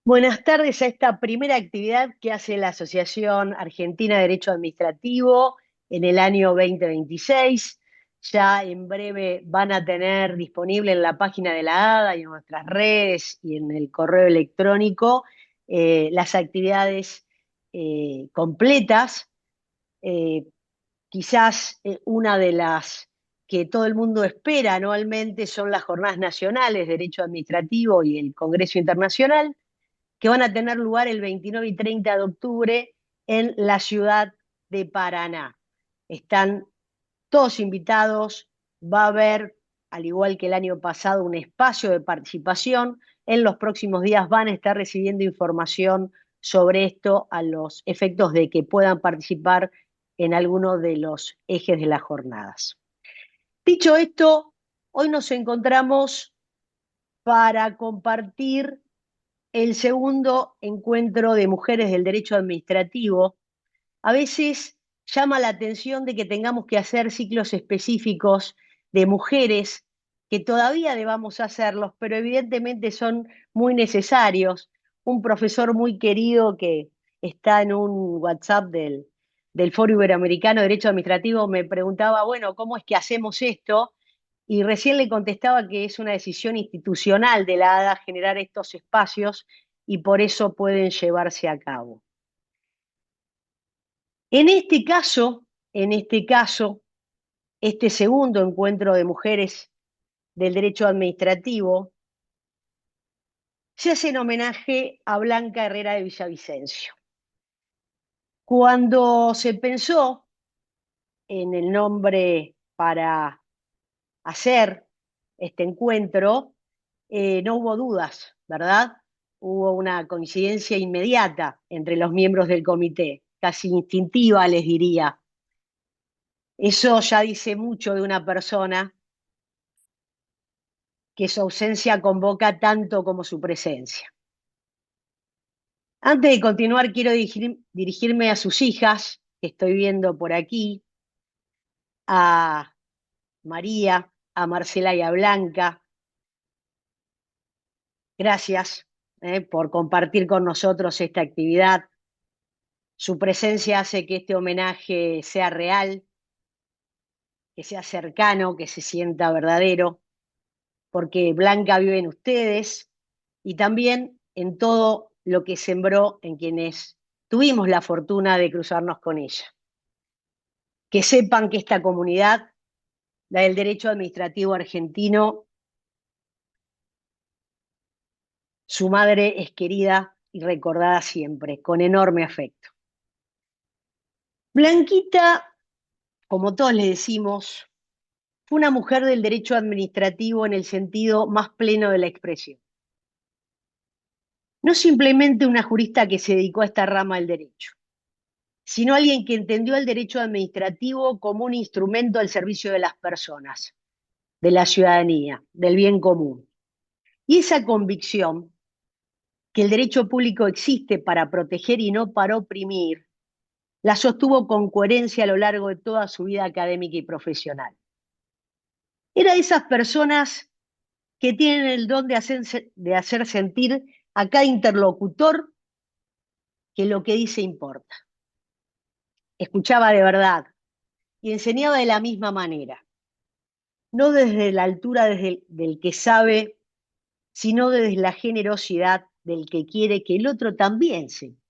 Buenas tardes a esta primera actividad que hace la Asociación Argentina de Derecho Administrativo en el año 2026. Ya en breve van a tener disponible en la página de la ADA y en nuestras redes y en el correo electrónico las actividades completas. Eh, Quizás una de las que todo el mundo espera anualmente son las Jornadas Nacionales de Derecho Administrativo y el Congreso Internacional, que van a tener lugar el 29 y 30 de octubre en la ciudad de Paraná. Están todos invitados, va a haber, al igual que el año pasado, un espacio de participación. En los próximos días van a estar recibiendo información sobre esto a los efectos de que puedan participar en alguno de los ejes de las jornadas. Dicho esto, hoy nos encontramos para compartir el segundo encuentro de mujeres del derecho administrativo. A veces llama la atención de que tengamos que hacer ciclos específicos de mujeres, que todavía debamos hacerlos, pero evidentemente son muy necesarios. Un profesor muy querido que está en un WhatsApp del Foro Iberoamericano de Derecho Administrativo me preguntaba, bueno, ¿cómo es que hacemos esto? Y recién le contestaba que es una decisión institucional de la ADA generar estos espacios y por eso pueden llevarse a cabo. En este caso, en este caso, este segundo encuentro de mujeres del derecho administrativo se hace en homenaje a Blanca Herrera de Villavicencio. Cuando se pensó en el nombre para hacer este encuentro, no hubo dudas, ¿verdad? Hubo una coincidencia inmediata entre los miembros del comité, casi instintiva, les diría. Eso ya dice mucho de una persona que su ausencia convoca tanto como su presencia. Antes de continuar, quiero dirigirme a sus hijas, que estoy viendo por aquí, a María, a Marcela y a Blanca. Gracias por compartir con nosotros esta actividad. Su presencia hace que este homenaje sea real, que sea cercano, que se sienta verdadero, porque Blanca vive en ustedes y también en todo lo que sembró en quienes tuvimos la fortuna de cruzarnos con ella. Que sepan que esta comunidad, la del derecho administrativo argentino, su madre es querida y recordada siempre, con enorme afecto. Blanquita, como todos le decimos, fue una mujer del derecho administrativo en el sentido más pleno de la expresión. No simplemente una jurista que se dedicó a esta rama del derecho, sino alguien que entendió el derecho administrativo como un instrumento al servicio de las personas, de la ciudadanía, del bien común. Y esa convicción, que el derecho público existe para proteger y no para oprimir, la sostuvo con coherencia a lo largo de toda su vida académica y profesional. Era de esas personas que tienen el don de hacer sentir a cada interlocutor que lo que dice importa. Escuchaba de verdad y enseñaba de la misma manera, no desde la altura del que sabe, sino desde la generosidad del que quiere que el otro también sepa.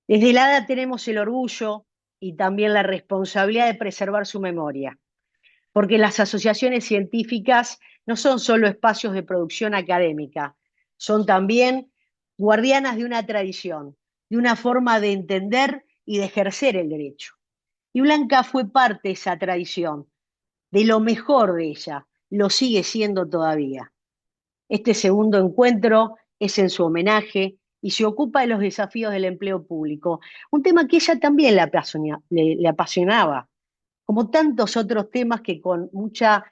Desde el ADA tenemos el orgullo y también la responsabilidad de preservar su memoria, porque las asociaciones científicas no son solo espacios de producción académica, son también guardianas de una tradición, de una forma de entender y de ejercer el derecho. Y Blanca fue parte de esa tradición, de lo mejor de ella, lo sigue siendo todavía. Este segundo encuentro es en su homenaje y se ocupa de los desafíos del empleo público, un tema que ella también le apasionaba, como tantos otros temas que con mucha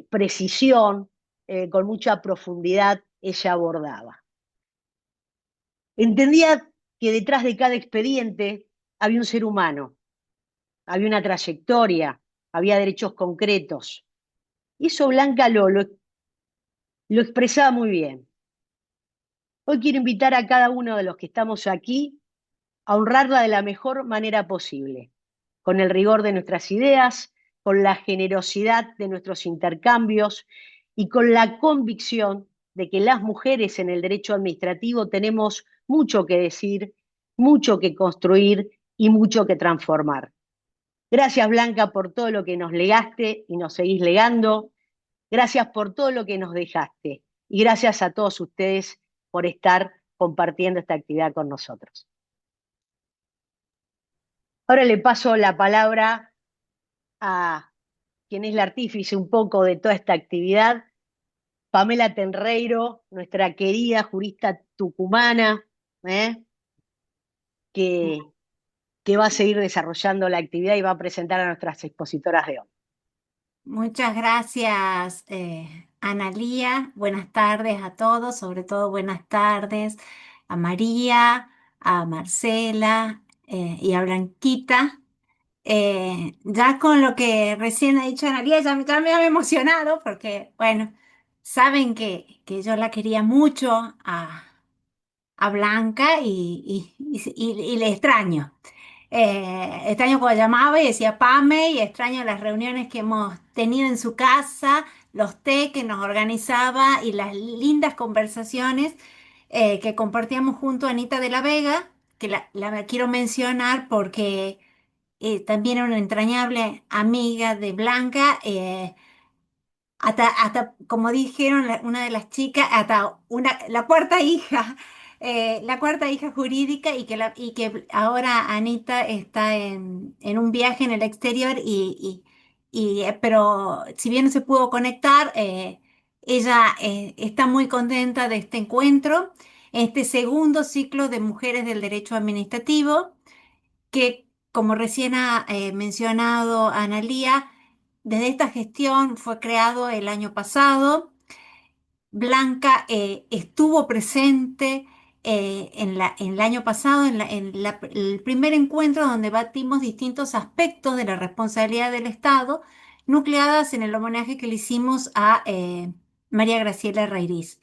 precisión, con mucha profundidad ella abordaba. Entendía que detrás de cada expediente había un ser humano, había una trayectoria, había derechos concretos. Y eso Blanca lo expresaba muy bien. Hoy quiero invitar a cada uno de los que estamos aquí a honrarla de la mejor manera posible, con el rigor de nuestras ideas, con la generosidad de nuestros intercambios y con la convicción de que las mujeres en el derecho administrativo tenemos mucho que decir, mucho que construir y mucho que transformar. Gracias, Blanca, por todo lo que nos legaste y nos seguís legando. Gracias por todo lo que nos dejaste. Y gracias a todos ustedes por estar compartiendo esta actividad con nosotros. Ahora le paso la palabra a quien es la artífice un poco de toda esta actividad, Pamela Tenreiro, nuestra querida jurista tucumana, ¿eh? que, que va a seguir desarrollando la actividad y va a presentar a nuestras expositoras de hoy. Muchas gracias, Analía. Buenas tardes a todos, sobre todo buenas tardes a María, a Marcela, y a Blanquita. Ya con lo que recién ha dicho Analía, ya me ha emocionado porque, bueno, saben que yo la quería mucho a Blanca y le extraño. Extraño cuando llamaba y decía Pame, y extraño las reuniones que hemos tenido en su casa, los té que nos organizaba y las lindas conversaciones que compartíamos junto a Anita de la Vega, que la quiero mencionar porque también era una entrañable amiga de Blanca. Hasta, como dijeron una de las chicas, la cuarta hija, la cuarta hija jurídica, y que ahora Anita está en un viaje en el exterior, pero si bien no se pudo conectar, ella está muy contenta de este encuentro, este segundo ciclo de Mujeres del Derecho Administrativo, que, como recién ha mencionado Analía, desde esta gestión fue creado el año pasado. Blanca estuvo presente en el año pasado el primer encuentro donde batimos distintos aspectos de la responsabilidad del Estado, nucleadas en el homenaje que le hicimos a María Graciela Reirís.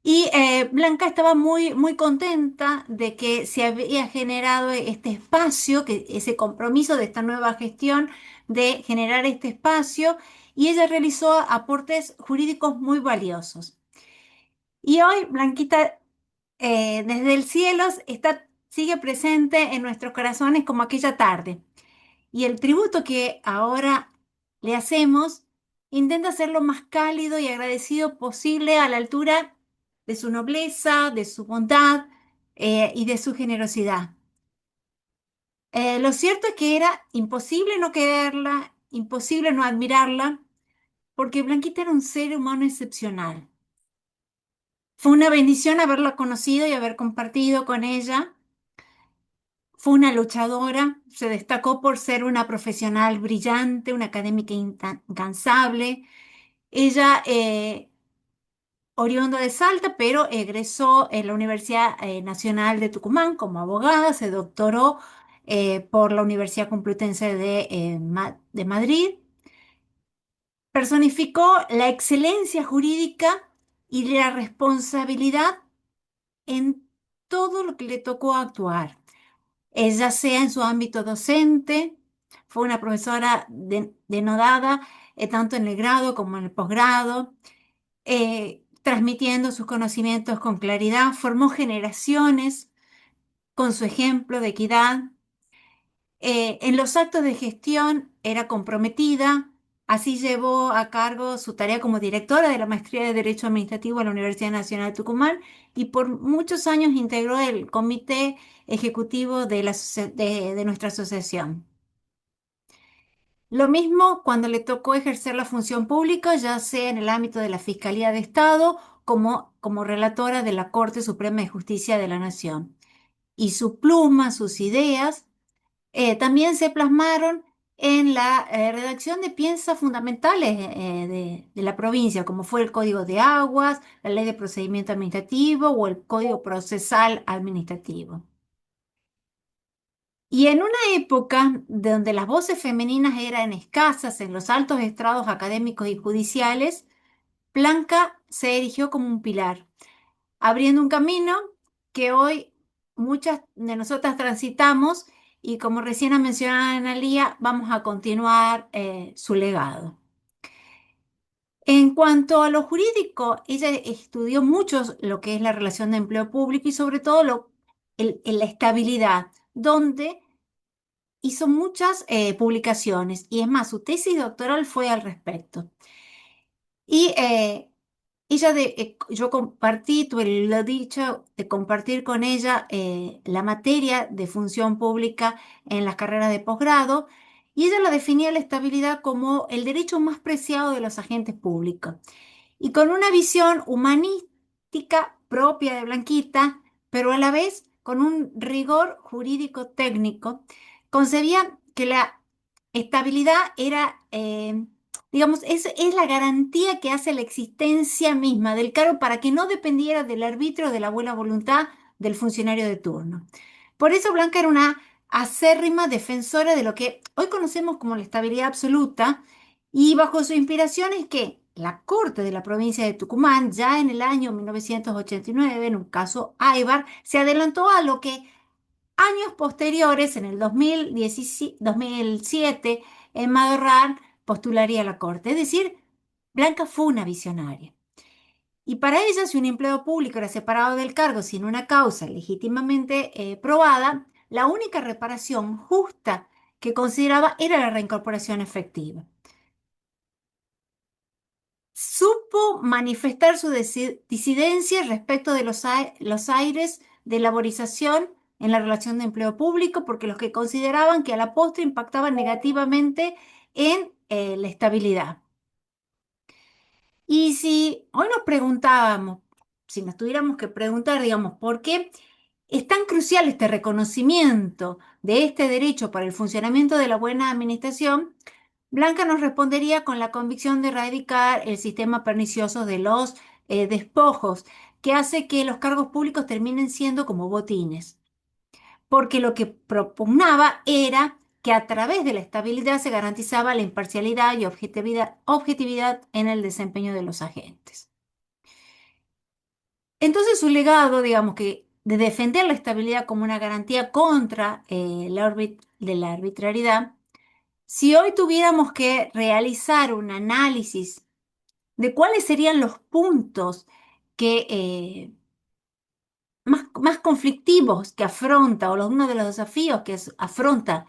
Y Blanca estaba muy contenta de que se había generado este espacio, ese compromiso de esta nueva gestión de generar este espacio, y ella realizó aportes jurídicos muy valiosos. Y hoy Blanquita, desde el cielo, sigue presente en nuestros corazones como aquella tarde. Y el tributo que ahora le hacemos intenta ser lo más cálido y agradecido posible, a la altura de su nobleza, de su bondad y de su generosidad. Lo cierto es que era imposible no quererla, imposible no admirarla, porque Blanquita era un ser humano excepcional. Fue una bendición haberla conocido y haber compartido con ella. Fue una luchadora, se destacó por ser una profesional brillante, una académica incansable. Ella, oriunda de Salta, pero egresó en la Universidad Nacional de Tucumán como abogada, se doctoró por la Universidad Complutense de Madrid. Personificó la excelencia jurídica y la responsabilidad en todo lo que le tocó actuar. Ya sea en su ámbito docente, fue una profesora denodada tanto en el grado como en el posgrado, transmitiendo sus conocimientos con claridad, formó generaciones con su ejemplo de equidad. En los actos de gestión era comprometida, así llevó a cargo su tarea como directora de la Maestría de Derecho Administrativo en la Universidad Nacional de Tucumán, y por muchos años integró el comité ejecutivo de nuestra asociación. Lo mismo cuando le tocó ejercer la función pública, ya sea en el ámbito de la Fiscalía de Estado como relatora de la Corte Suprema de Justicia de la Nación. Y su pluma, sus ideas, también se plasmaron en la redacción de piezas fundamentales de la provincia, como fue el Código de Aguas, la Ley de Procedimiento Administrativo o el Código Procesal Administrativo. Y en una época donde las voces femeninas eran escasas en los altos estrados académicos y judiciales, Blanca se erigió como un pilar. abriendo un camino que hoy muchas de nosotras transitamos y como recién ha mencionado Analía, vamos a continuar su legado. En cuanto a lo jurídico, ella estudió mucho lo que es la relación de empleo público y sobre todo la estabilidad, donde hizo muchas publicaciones y es más, su tesis doctoral fue al respecto. Y yo compartí, tuve lo dicho de compartir con ella la materia de función pública en las carreras de posgrado y ella la definía la estabilidad como el derecho más preciado de los agentes públicos y con una visión humanística propia de Blanquita, pero a la vez con un rigor jurídico técnico, concebía que la estabilidad era, digamos, es la garantía que hace la existencia misma del cargo para que no dependiera del arbitrio de la buena voluntad del funcionario de turno. Por eso Blanca era una acérrima defensora de lo que hoy conocemos como la estabilidad absoluta, y bajo su inspiración es que la Corte de la provincia de Tucumán, ya en el año 1989, en un caso Aybar, se adelantó a lo que años posteriores, en el 2007, en Madorral, postularía a la Corte. Es decir, Blanca fue una visionaria. Y para ella, si un empleado público era separado del cargo sin una causa legítimamente probada, la única reparación justa que consideraba era la reincorporación efectiva. Supo manifestar su disidencia respecto de los aires de laborización en la relación de empleo público, porque los que consideraban que a la postre impactaban negativamente en la estabilidad. Y si hoy nos preguntábamos, si nos tuviéramos que preguntar, digamos, ¿por qué es tan crucial este reconocimiento de este derecho para el funcionamiento de la buena administración? Blanca nos respondería con la convicción de erradicar el sistema pernicioso de los despojos, que hace que los cargos públicos terminen siendo como botines, porque lo que propugnaba era que a través de la estabilidad se garantizaba la imparcialidad y objetividad en el desempeño de los agentes. Entonces su legado, digamos que de defender la estabilidad como una garantía contra de la arbitrariedad, si hoy tuviéramos que realizar un análisis de cuáles serían los puntos que más conflictivos que afronta, o uno de los desafíos que afronta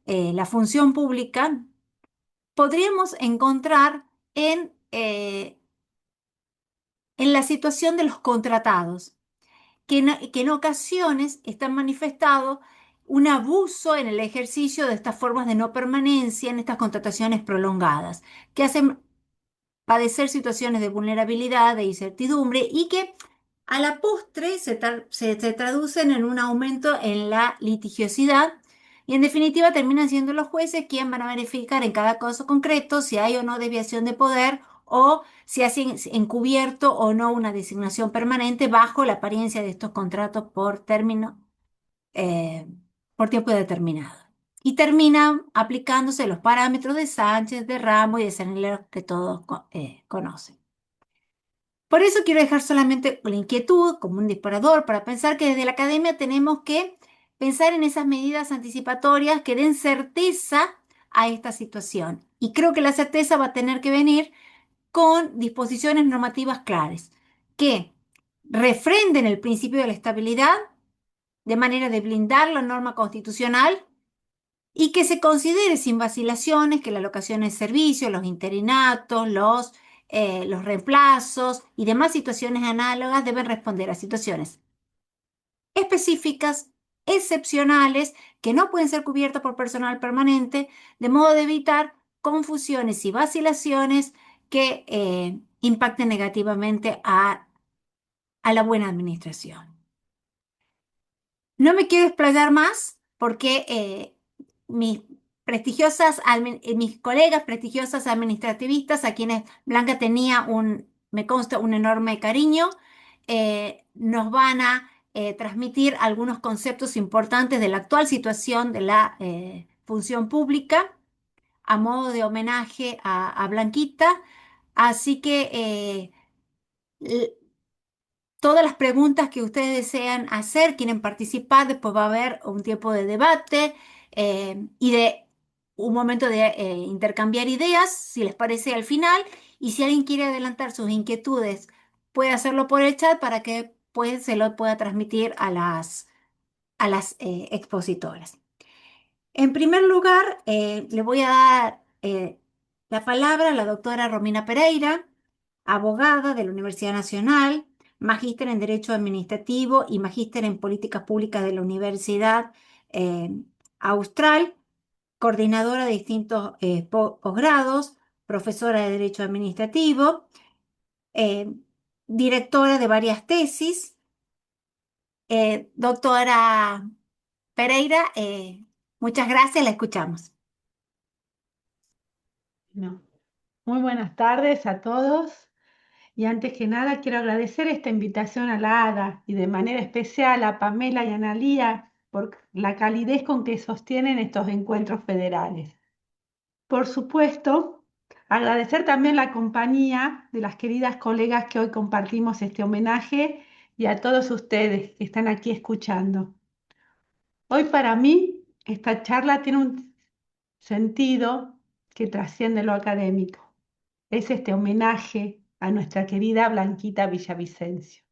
la función pública, podríamos encontrar en la situación de los contratados, que en ocasiones están manifestados un abuso en el ejercicio de estas formas de no permanencia en estas contrataciones prolongadas, que hacen padecer situaciones de vulnerabilidad, de incertidumbre y que a la postre se traducen en un aumento en la litigiosidad y en definitiva terminan siendo los jueces quienes van a verificar en cada caso concreto si hay o no desviación de poder o si ha encubierto o no una designación permanente bajo la apariencia de estos contratos eh, por tiempo determinado. Y terminan aplicándose los parámetros de Sánchez, de Ramos y de Cerniler que todos conocen. Por eso quiero dejar solamente la inquietud como un disparador para pensar que desde la academia tenemos que pensar en esas medidas anticipatorias que den certeza a esta situación. Y creo que la certeza va a tener que venir con disposiciones normativas claras que refrenden el principio de la estabilidad de manera de blindar la norma constitucional y que se considere sin vacilaciones que la locación de servicios, los interinatos, los reemplazos y demás situaciones análogas deben responder a situaciones específicas, excepcionales, que no pueden ser cubiertas por personal permanente, de modo de evitar confusiones y vacilaciones que impacten negativamente a la buena administración. No me quiero explayar más porque mis mis colegas prestigiosas administrativistas, a quienes Blanca tenía me consta, un enorme cariño, nos van a transmitir algunos conceptos importantes de la actual situación de la función pública a modo de homenaje a Blanquita. Así que todas las preguntas que ustedes desean hacer, quieren participar, después va a haber un tiempo de debate y de un momento de intercambiar ideas, si les parece al final, y si alguien quiere adelantar sus inquietudes, puede hacerlo por el chat para que pues, se lo pueda transmitir a las expositoras. En primer lugar, le voy a dar la palabra a la doctora Romina Pereira, abogada de la Universidad Nacional, magíster en Derecho Administrativo y magíster en Políticas Públicas de la Universidad eh, Austral, coordinadora de distintos posgrados, profesora de Derecho Administrativo, eh, directora de varias tesis. Doctora Pereira, muchas gracias, la escuchamos. No. Muy buenas tardes a todos y antes que nada quiero agradecer esta invitación a la ADA y de manera especial a Pamela y Analía por la calidez con que sostienen estos encuentros federales. Por supuesto, agradecer también la compañía de las queridas colegas que hoy compartimos este homenaje y a todos ustedes que están aquí escuchando. Hoy para mí esta charla tiene un sentido que trasciende lo académico. Es este homenaje a nuestra querida Blanquita Villavicencio.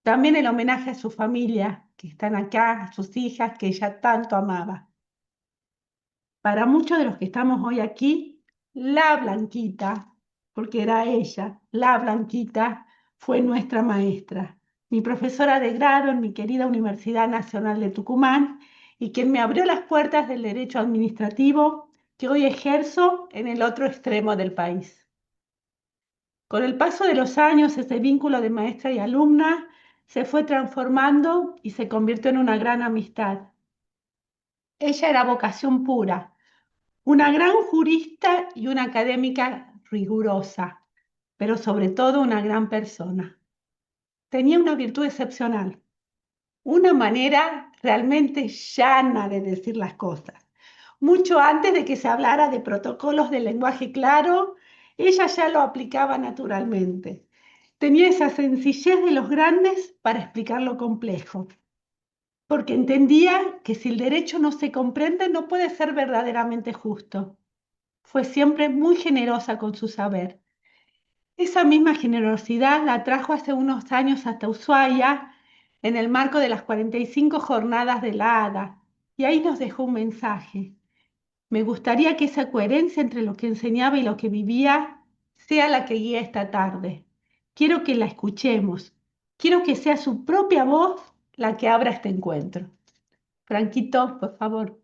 También el homenaje a su familia, que están acá, a sus hijas, que ella tanto amaba. Para muchos de los que estamos hoy aquí, la Blanquita, porque era ella, la Blanquita, fue nuestra maestra, mi profesora de grado en mi querida Universidad Nacional de Tucumán y quien me abrió las puertas del derecho administrativo que hoy ejerzo en el otro extremo del país. Con el paso de los años, ese vínculo de maestra y alumna se fue transformando y se convirtió en una gran amistad. Ella era vocación pura, una gran jurista y una académica rigurosa, pero sobre todo una gran persona. Tenía una virtud excepcional, una manera realmente llana de decir las cosas. Mucho antes de que se hablara de protocolos de lenguaje claro, ella ya lo aplicaba naturalmente. Tenía esa sencillez de los grandes para explicar lo complejo, porque entendía que si el derecho no se comprende no puede ser verdaderamente justo. Fue siempre muy generosa con su saber. Esa misma generosidad la trajo hace unos años hasta Ushuaia en el marco de las 45 jornadas de la ADA, y ahí nos dejó un mensaje. Me gustaría que esa coherencia entre lo que enseñaba y lo que vivía sea la que guía esta tarde. Quiero que la escuchemos. Quiero que sea su propia voz la que abra este encuentro. Franquito, por favor.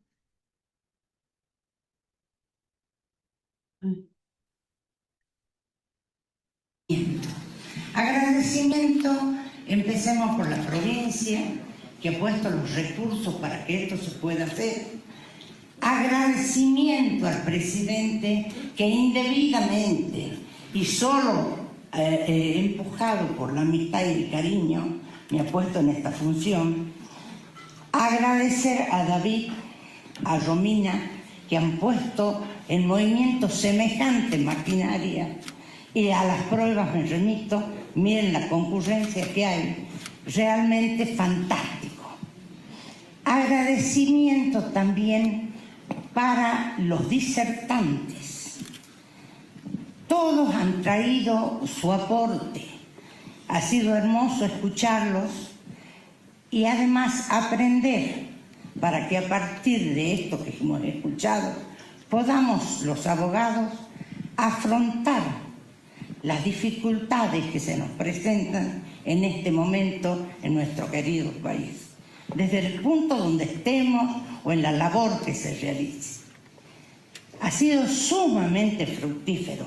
Agradecimiento, empecemos por la provincia que ha puesto los recursos para que esto se pueda hacer. Agradecimiento al presidente que indebidamente y solo empujado por la amistad y el cariño me ha puesto en esta función. Agradecer a David, a Romina, que han puesto en movimiento semejante maquinaria, y a las pruebas me remito. Miren la concurrencia que hay, realmente fantástico. Agradecimiento también para los disertantes. Todos han traído su aporte. Ha sido hermoso escucharlos y además aprender para que a partir de esto que hemos escuchado podamos los abogados afrontar las dificultades que se nos presentan en este momento en nuestro querido país, desde el punto donde estemos o en la labor que se realice. Ha sido sumamente fructífero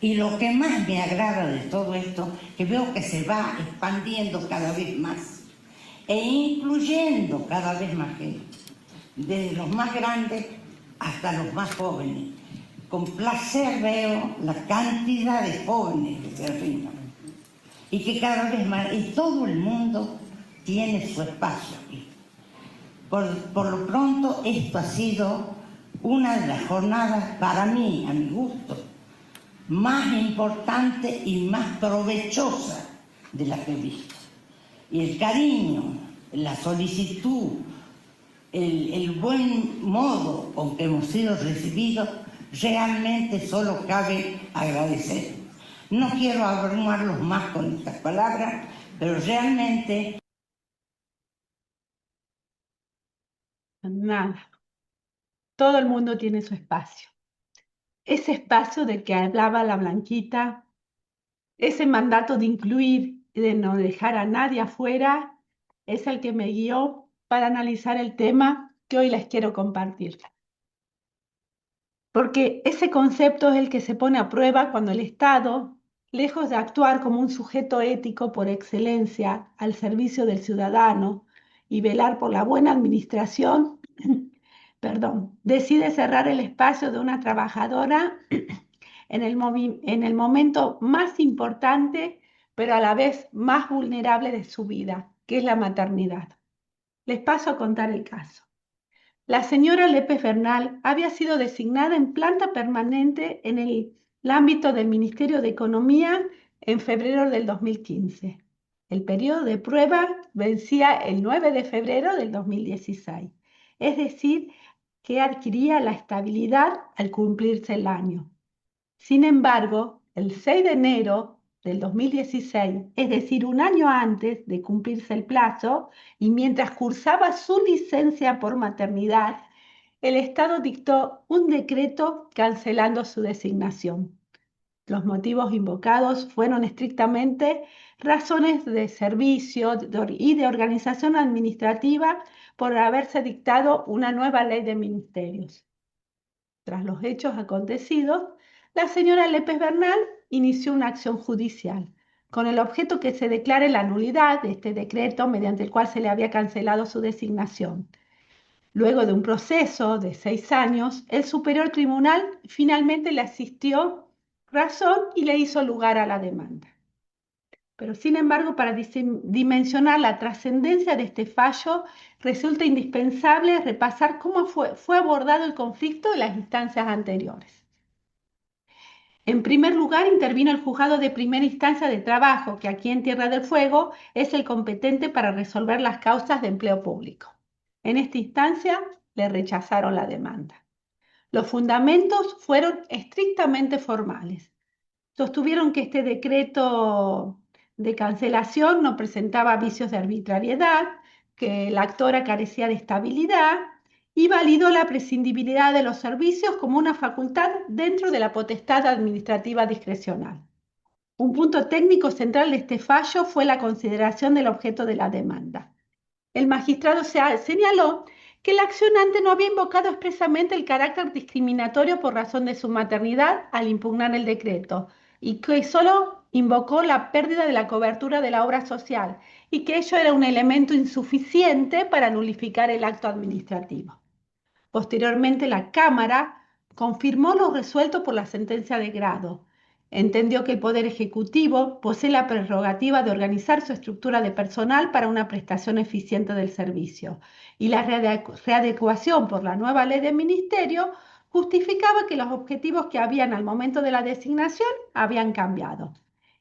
y lo que más me agrada de todo esto, que veo que se va expandiendo cada vez más e incluyendo cada vez más gente, desde los más grandes hasta los más jóvenes. Con placer veo la cantidad de jóvenes que se arriman y que cada vez más, y todo el mundo tiene su espacio aquí. Por lo pronto, esto ha sido una de las jornadas, para mí, a mi gusto, más importante y más provechosa de la que he visto. Y el cariño, la solicitud, el buen modo con que hemos sido recibidos, realmente solo cabe agradecer. No quiero abrumarlos más con estas palabras, pero realmente... Nada, todo el mundo tiene su espacio. Ese espacio del que hablaba la Blanquita, ese mandato de incluir y de no dejar a nadie afuera, es el que me guió para analizar el tema que hoy les quiero compartir. Porque ese concepto es el que se pone a prueba cuando el Estado, lejos de actuar como un sujeto ético por excelencia al servicio del ciudadano y velar por la buena administración, decide cerrar el espacio de una trabajadora en el momento más importante, pero a la vez más vulnerable de su vida, que es la maternidad. Les paso a contar el caso. La señora Lépez Bernal había sido designada en planta permanente en el ámbito del Ministerio de Economía en febrero del 2015. El periodo de prueba vencía el 9 de febrero del 2016, es decir, que adquiría la estabilidad al cumplirse el año. Sin embargo, el 6 de enero del 2016, es decir, un año antes de cumplirse el plazo, y mientras cursaba su licencia por maternidad, el Estado dictó un decreto cancelando su designación. Los motivos invocados fueron estrictamente razones de servicio y de organización administrativa por haberse dictado una nueva ley de ministerios. Tras los hechos acontecidos, la señora Lépez Bernal inició una acción judicial con el objeto que se declare la nulidad de este decreto mediante el cual se le había cancelado su designación. Luego de un proceso de 6 años, el Superior Tribunal finalmente le asistió razón y le hizo lugar a la demanda. Pero sin embargo, para dimensionar la trascendencia de este fallo, resulta indispensable repasar cómo fue abordado el conflicto en las instancias anteriores. En primer lugar, intervino el Juzgado de Primera Instancia de Trabajo, que aquí en Tierra del Fuego es el competente para resolver las causas de empleo público. En esta instancia le rechazaron la demanda. Los fundamentos fueron estrictamente formales. Sostuvieron que este decreto de cancelación no presentaba vicios de arbitrariedad, que la actora carecía de estabilidad y validó la prescindibilidad de los servicios como una facultad dentro de la potestad administrativa discrecional. Un punto técnico central de este fallo fue la consideración del objeto de la demanda. El magistrado señaló que el accionante no había invocado expresamente el carácter discriminatorio por razón de su maternidad al impugnar el decreto y que solo invocó la pérdida de la cobertura de la obra social y que ello era un elemento insuficiente para nulificar el acto administrativo. Posteriormente, la Cámara confirmó lo resuelto por la sentencia de grado. Entendió que el Poder Ejecutivo posee la prerrogativa de organizar su estructura de personal para una prestación eficiente del servicio y la readecuación por la nueva ley de ministerio justificaba que los objetivos que habían al momento de la designación habían cambiado.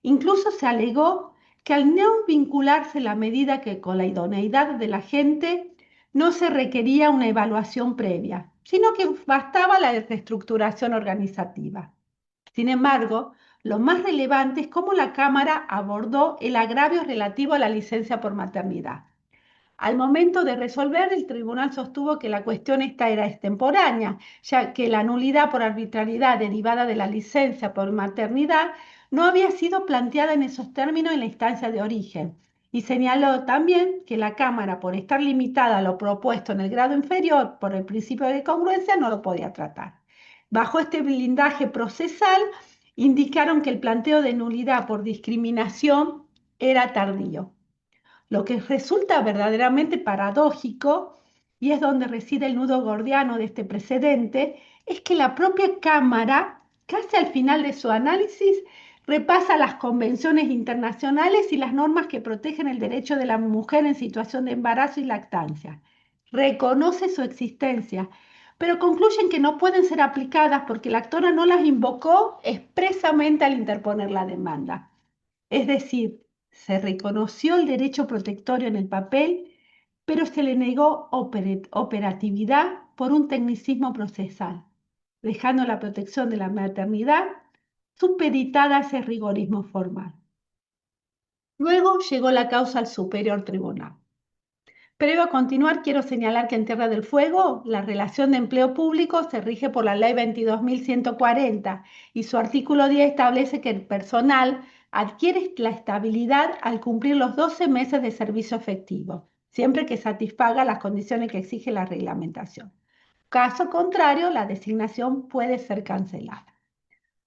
Incluso se alegó que al no vincularse la medida que con la idoneidad de la gente no se requería una evaluación previa, sino que bastaba la reestructuración organizativa. Sin embargo, lo más relevante es cómo la Cámara abordó el agravio relativo a la licencia por maternidad. Al momento de resolver, el tribunal sostuvo que la cuestión esta era extemporánea, ya que la nulidad por arbitrariedad derivada de la licencia por maternidad no había sido planteada en esos términos en la instancia de origen. Y señaló también que la Cámara, por estar limitada a lo propuesto en el grado inferior por el principio de congruencia, no lo podía tratar. Bajo este blindaje procesal, indicaron que el planteo de nulidad por discriminación era tardío. Lo que resulta verdaderamente paradójico, y es donde reside el nudo gordiano de este precedente, es que la propia Cámara, casi al final de su análisis, repasa las convenciones internacionales y las normas que protegen el derecho de la mujer en situación de embarazo y lactancia. Reconoce su existencia, pero concluyen que no pueden ser aplicadas porque la actora no las invocó expresamente al interponer la demanda. Es decir, Se reconoció el derecho protectorio en el papel, pero se le negó operatividad por un tecnicismo procesal, dejando la protección de la maternidad supeditada a ese rigorismo formal. Luego llegó la causa al Superior Tribunal. Previo a continuar, quiero señalar que en Tierra del Fuego la relación de empleo público se rige por la Ley 22.140 y su artículo 10 establece que el personal adquiere la estabilidad al cumplir los 12 meses de servicio efectivo, siempre que satisfaga las condiciones que exige la reglamentación. Caso contrario, la designación puede ser cancelada.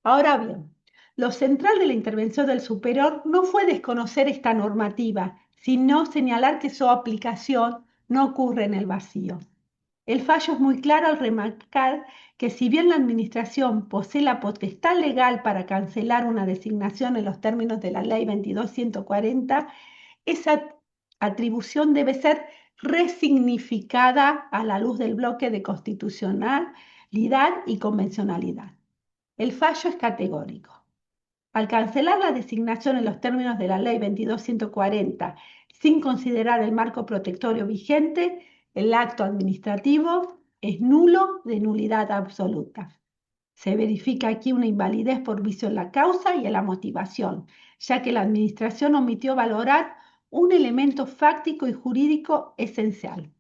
Ahora bien, lo central de la intervención del superior no fue desconocer esta normativa, sino señalar que su aplicación no ocurre en el vacío. El fallo es muy claro al remarcar que si bien la Administración posee la potestad legal para cancelar una designación en los términos de la Ley 22.140, esa atribución debe ser resignificada a la luz del bloque de constitucionalidad y convencionalidad. El fallo es categórico. Al cancelar la designación en los términos de la Ley 22.140 sin considerar el marco protectorio vigente, el acto administrativo es nulo de nulidad absoluta. Se verifica aquí una invalidez por vicio en la causa y en la motivación, ya que la Administración omitió valorar un elemento fáctico y jurídico esencial,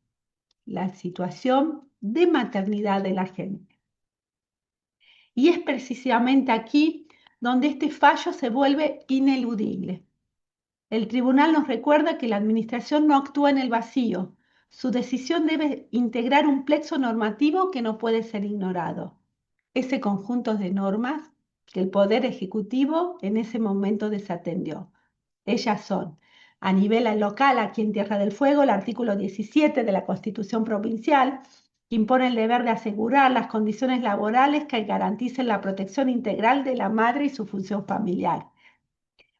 la situación de maternidad de la gente. Y es precisamente aquí donde este fallo se vuelve ineludible. El tribunal nos recuerda que la Administración no actúa en el vacío. Su decisión debe integrar un plexo normativo que no puede ser ignorado. Ese conjunto de normas que el Poder Ejecutivo en ese momento desatendió. Ellas son, a nivel local, aquí en Tierra del Fuego, el artículo 17 de la Constitución Provincial, que impone el deber de asegurar las condiciones laborales que garanticen la protección integral de la madre y su función familiar.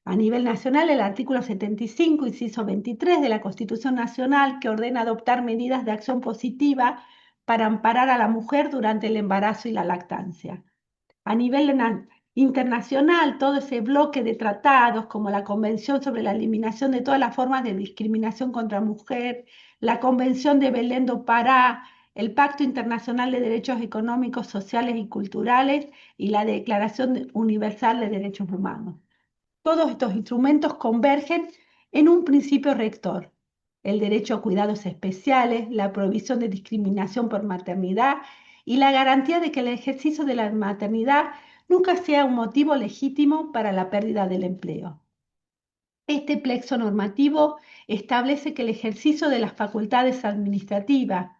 A nivel nacional, el artículo 75, inciso 23 de la Constitución Nacional, que ordena adoptar medidas de acción positiva para amparar a la mujer durante el embarazo y la lactancia. A nivel internacional, todo ese bloque de tratados como la Convención sobre la Eliminación de todas las formas de discriminación contra mujer, la Convención de Belém do Pará, el Pacto Internacional de Derechos Económicos, Sociales y Culturales y la Declaración Universal de Derechos Humanos. Todos estos instrumentos convergen en un principio rector: el derecho a cuidados especiales, la prohibición de discriminación por maternidad y la garantía de que el ejercicio de la maternidad nunca sea un motivo legítimo para la pérdida del empleo. Este plexo normativo establece que el ejercicio de las facultades administrativas,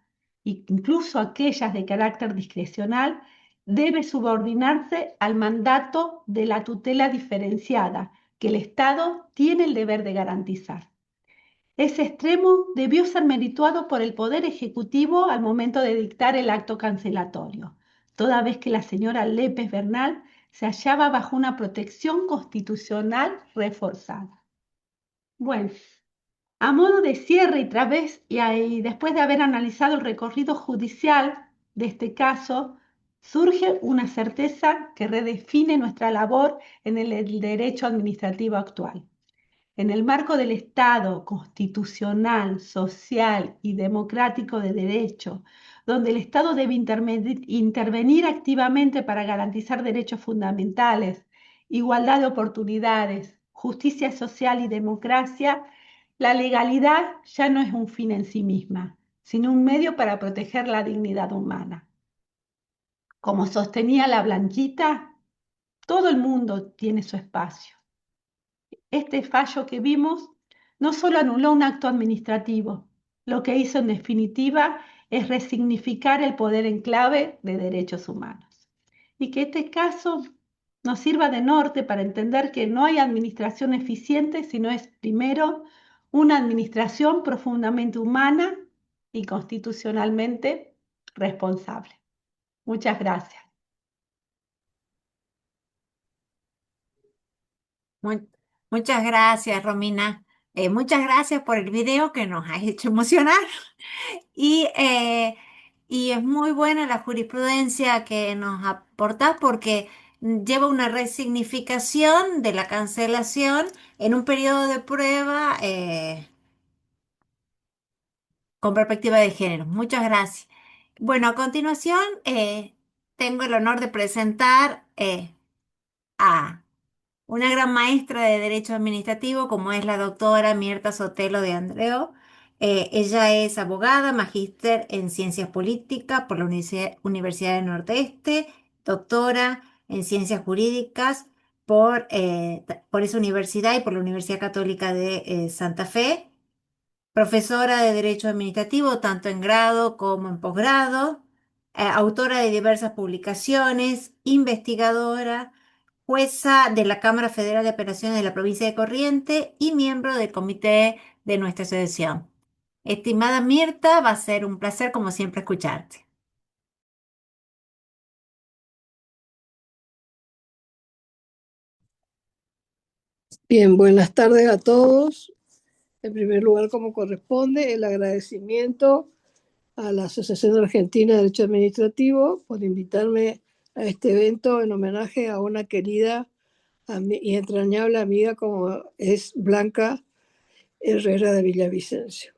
incluso aquellas de carácter discrecional, debe subordinarse al mandato de la tutela diferenciada que el Estado tiene el deber de garantizar. Ese extremo debió ser merituado por el Poder Ejecutivo al momento de dictar el acto cancelatorio, toda vez que la señora Lépez Bernal se hallaba bajo una protección constitucional reforzada. Bueno, a modo de cierre y después de haber analizado el recorrido judicial de este caso, surge una certeza que redefine nuestra labor en el derecho administrativo actual. En el marco del Estado constitucional, social y democrático de derecho, donde el Estado debe intervenir activamente para garantizar derechos fundamentales, igualdad de oportunidades, justicia social y democracia, la legalidad ya no es un fin en sí misma, sino un medio para proteger la dignidad humana. Como sostenía la Blanquita, todo el mundo tiene su espacio. Este fallo que vimos no solo anuló un acto administrativo, lo que hizo en definitiva es resignificar el poder en clave de derechos humanos. Y que este caso nos sirva de norte para entender que no hay administración eficiente si no es primero una administración profundamente humana y constitucionalmente responsable. Muchas gracias. Muchas gracias, Romina. Muchas gracias por el video que nos ha hecho emocionar. Y, eh, y es muy buena la jurisprudencia que nos aporta porque lleva una resignificación de la cancelación, en un periodo de prueba con perspectiva de género. Muchas gracias. Bueno, a continuación tengo el honor de presentar a una gran maestra de Derecho Administrativo como es la doctora Mirta Sotelo de Andreu. Ella es abogada, magíster en Ciencias Políticas por la Universidad del Nordeste, doctora en Ciencias Jurídicas por esa universidad y por la Universidad Católica de Santa Fe, profesora de Derecho Administrativo tanto en grado como en posgrado, autora de diversas publicaciones, investigadora, jueza de la Cámara Federal de Apelaciones de la provincia de Corrientes y miembro del comité de nuestra asociación. Estimada Mirta, va a ser un placer como siempre escucharte. Bien, buenas tardes a todos. En primer lugar, como corresponde, el agradecimiento a la Asociación Argentina de Derecho Administrativo por invitarme a este evento en homenaje a una querida y entrañable amiga como es Blanca Herrera de Villavicencio.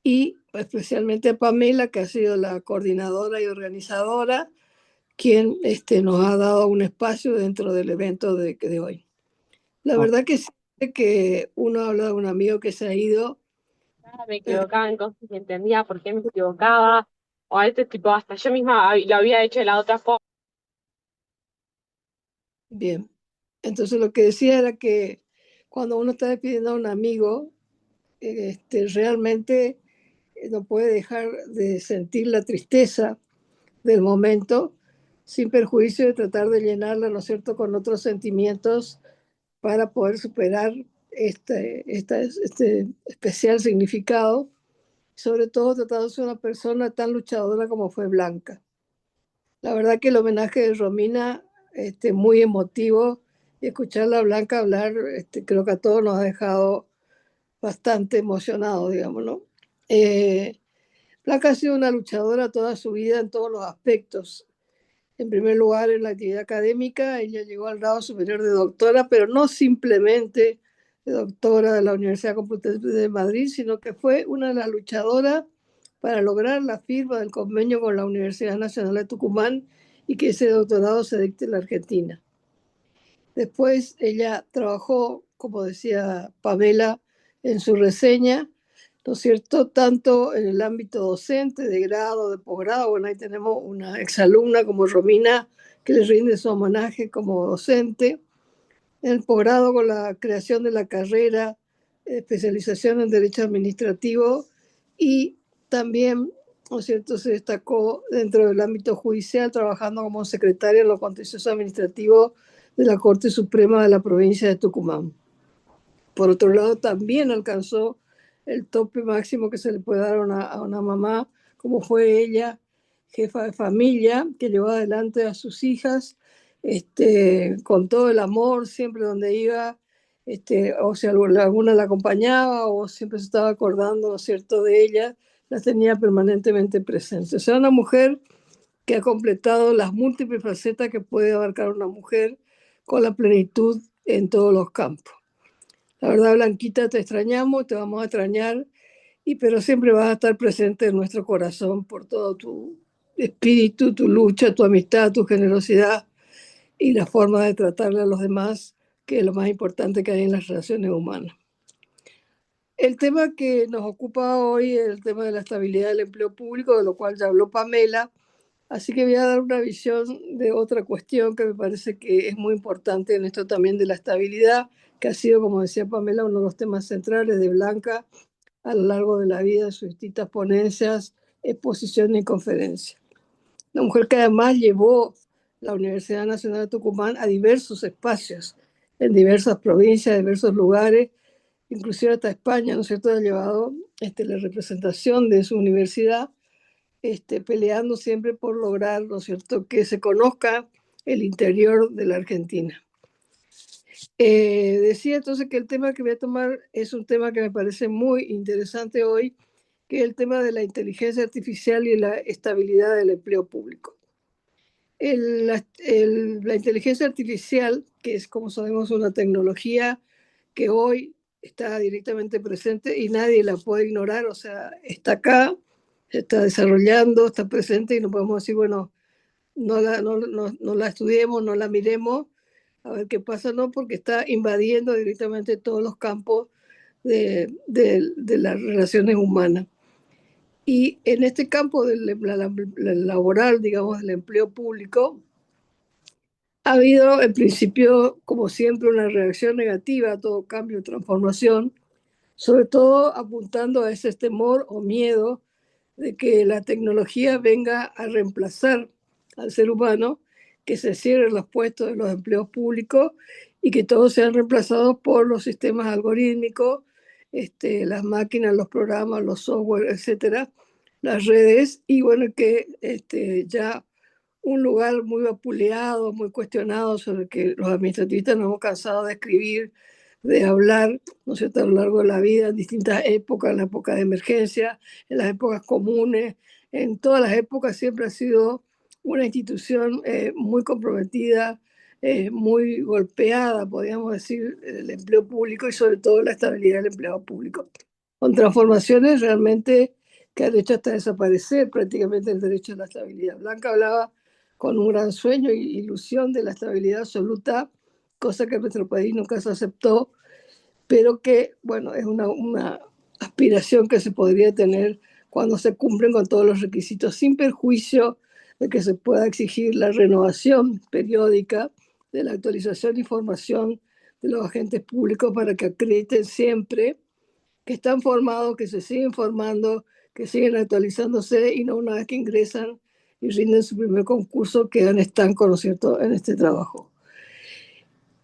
Y especialmente a Pamela, que ha sido la coordinadora y organizadora, quien nos ha dado un espacio dentro del evento de hoy. La verdad que siempre que uno habla de un amigo que se ha ido, Me equivocaba en cosas y entendía por qué me equivocaba, o a veces tipo hasta yo misma lo había hecho de la otra forma. bien. Entonces lo que decía era que cuando uno está despidiendo a un amigo, realmente no puede dejar de sentir la tristeza del momento, sin perjuicio de tratar de llenarla, ¿no es cierto?, con otros sentimientos para poder superar este especial significado, sobre todo tratándose de una persona tan luchadora como fue Blanca. La verdad que el homenaje de Romina, muy emotivo, y escucharla a Blanca hablar, creo que a todos nos ha dejado bastante emocionados, digamos, ¿no? Blanca ha sido una luchadora toda su vida en todos los aspectos. En primer lugar, en la actividad académica, ella llegó al grado superior de doctora, pero no simplemente de doctora de la Universidad Complutense de Madrid, sino que fue una de las luchadoras para lograr la firma del convenio con la Universidad Nacional de Tucumán y que ese doctorado se dicte en la Argentina. Después ella trabajó, como decía Pamela en su reseña, ¿no es cierto?, tanto en el ámbito docente, de grado, de posgrado. Bueno, ahí tenemos una exalumna como Romina que le rinde su homenaje como docente. En el posgrado con la creación de la carrera, especialización en Derecho Administrativo, y también, ¿no es cierto?, se destacó dentro del ámbito judicial trabajando como secretaria en lo contencioso administrativo de la Corte Suprema de la provincia de Tucumán. Por otro lado, también alcanzó el tope máximo que se le puede dar a una mamá, como fue ella, jefa de familia, que llevó adelante a sus hijas con todo el amor, siempre donde iba, o si alguna la acompañaba o siempre se estaba acordando, ¿no es cierto?, de ella, las tenía permanentemente presentes. O sea, una mujer que ha completado las múltiples facetas que puede abarcar una mujer con la plenitud en todos los campos. La verdad, Blanquita, te extrañamos, te vamos a extrañar, pero siempre vas a estar presente en nuestro corazón por todo tu espíritu, tu lucha, tu amistad, tu generosidad y la forma de tratarle a los demás, que es lo más importante que hay en las relaciones humanas. El tema que nos ocupa hoy es el tema de la estabilidad del empleo público, de lo cual ya habló Pamela, así que voy a dar una visión de otra cuestión que me parece que es muy importante en esto también de la estabilidad, que ha sido, como decía Pamela, uno de los temas centrales de Blanca a lo largo de la vida, de sus distintas ponencias, exposiciones y conferencias. Una mujer que además llevó la Universidad Nacional de Tucumán a diversos espacios, en diversas provincias, diversos lugares, inclusive hasta España, ¿no es cierto?, ha llevado la representación de su universidad, peleando siempre por lograr, ¿no es cierto?, que se conozca el interior de la Argentina. Decía entonces que el tema que voy a tomar es un tema que me parece muy interesante hoy, que es el tema de la inteligencia artificial y la estabilidad del empleo público. La inteligencia artificial, que es, como sabemos, una tecnología que hoy está directamente presente y nadie la puede ignorar, o sea, está acá, se está desarrollando, está presente y no podemos decir, bueno, no la estudiemos, no la miremos, a ver qué pasa, no, porque está invadiendo directamente todos los campos de las relaciones humanas. Y en este campo del laboral, digamos, del empleo público, ha habido en principio, como siempre, una reacción negativa a todo cambio y transformación, sobre todo apuntando a ese temor o miedo de que la tecnología venga a reemplazar al ser humano, que se cierren los puestos de los empleos públicos y que todos sean reemplazados por los sistemas algorítmicos, las máquinas, los programas, los software, etcétera, las redes, y bueno, que ya un lugar muy vapuleado, muy cuestionado, sobre que los administrativistas nos hemos cansado de escribir, de hablar, ¿no es cierto?, a lo largo de la vida, en distintas épocas, en la época de emergencia, en las épocas comunes, en todas las épocas siempre ha sido una institución muy comprometida, muy golpeada, podríamos decir, el empleo público y sobre todo la estabilidad del empleado público, con transformaciones realmente que han hecho hasta desaparecer prácticamente el derecho a la estabilidad. Blanca hablaba con un gran sueño e ilusión de la estabilidad absoluta, cosa que en nuestro país nunca se aceptó, pero que, bueno, es una aspiración que se podría tener cuando se cumplen con todos los requisitos, sin perjuicio de que se pueda exigir la renovación periódica de la actualización de información de los agentes públicos para que acrediten siempre que están formados, que se siguen formando, que siguen actualizándose y no una vez que ingresan y rinden su primer concurso quedan estancos, ¿no es cierto?, en este trabajo.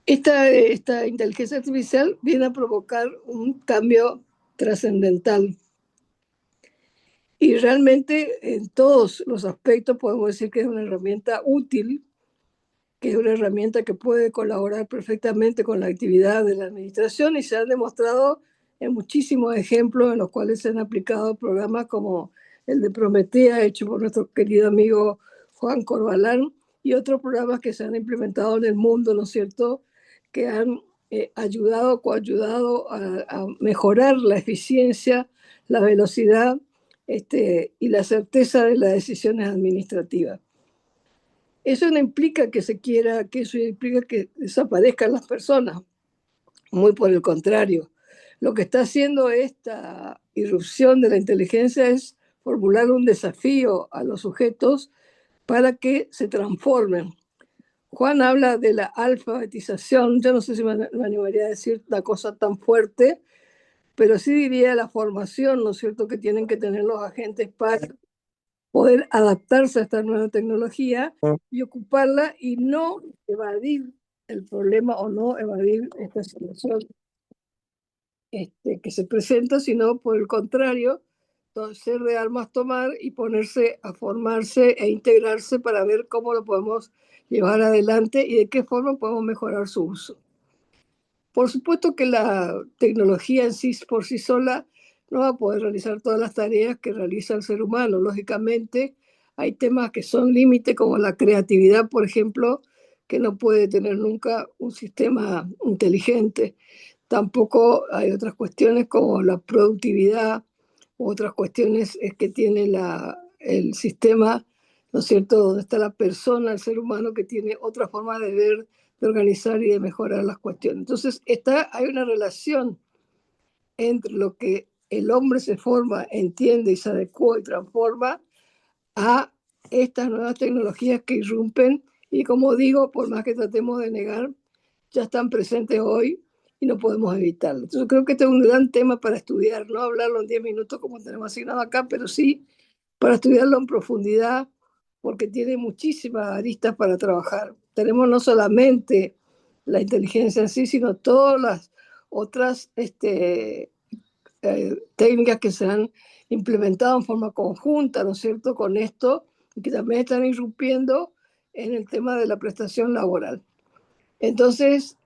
Esta inteligencia artificial viene a provocar un cambio trascendental y realmente en todos los aspectos podemos decir que es una herramienta útil, que es una herramienta que puede colaborar perfectamente con la actividad de la administración y se han demostrado en muchísimos ejemplos en los cuales se han aplicado programas como el de Prometea, hecho por nuestro querido amigo Juan Corbalán, y otros programas que se han implementado en el mundo, ¿no es cierto?, que han coayudado a mejorar la eficiencia, la velocidad y la certeza de las decisiones administrativas. Eso no implica que se quiera, que eso implica que desaparezcan las personas, muy por el contrario. Lo que está haciendo esta irrupción de la inteligencia es formular un desafío a los sujetos para que se transformen. Juan habla de la alfabetización, yo no sé si me animaría a decir una cosa tan fuerte, pero sí diría la formación, ¿no es cierto?, que tienen que tener los agentes para poder adaptarse a esta nueva tecnología y ocuparla y no evadir el problema o no evadir esta situación que se presenta, sino por el contrario, ser de armas tomar y ponerse a formarse e integrarse para ver cómo lo podemos llevar adelante y de qué forma podemos mejorar su uso. Por supuesto que la tecnología en sí, por sí sola, no va a poder realizar todas las tareas que realiza el ser humano. Lógicamente, hay temas que son límite, como la creatividad, por ejemplo, que no puede tener nunca un sistema inteligente. Tampoco hay otras cuestiones como la productividad, u otras cuestiones que tiene el sistema, ¿no es cierto?, donde está la persona, el ser humano, que tiene otra forma de ver, de organizar y de mejorar las cuestiones. Entonces, hay una relación entre lo que el hombre se forma, entiende y se adecua y transforma a estas nuevas tecnologías que irrumpen y, como digo, por más que tratemos de negar, ya están presentes hoy y no podemos evitarlo. Entonces, creo que este es un gran tema para estudiar, no hablarlo en 10 minutos como tenemos asignado acá, pero sí para estudiarlo en profundidad, porque tiene muchísimas aristas para trabajar. Tenemos no solamente la inteligencia en sí, sino todas las otras técnicas que se han implementado en forma conjunta, ¿no es cierto?, con esto, y que también están irrumpiendo en el tema de la prestación laboral. Entonces,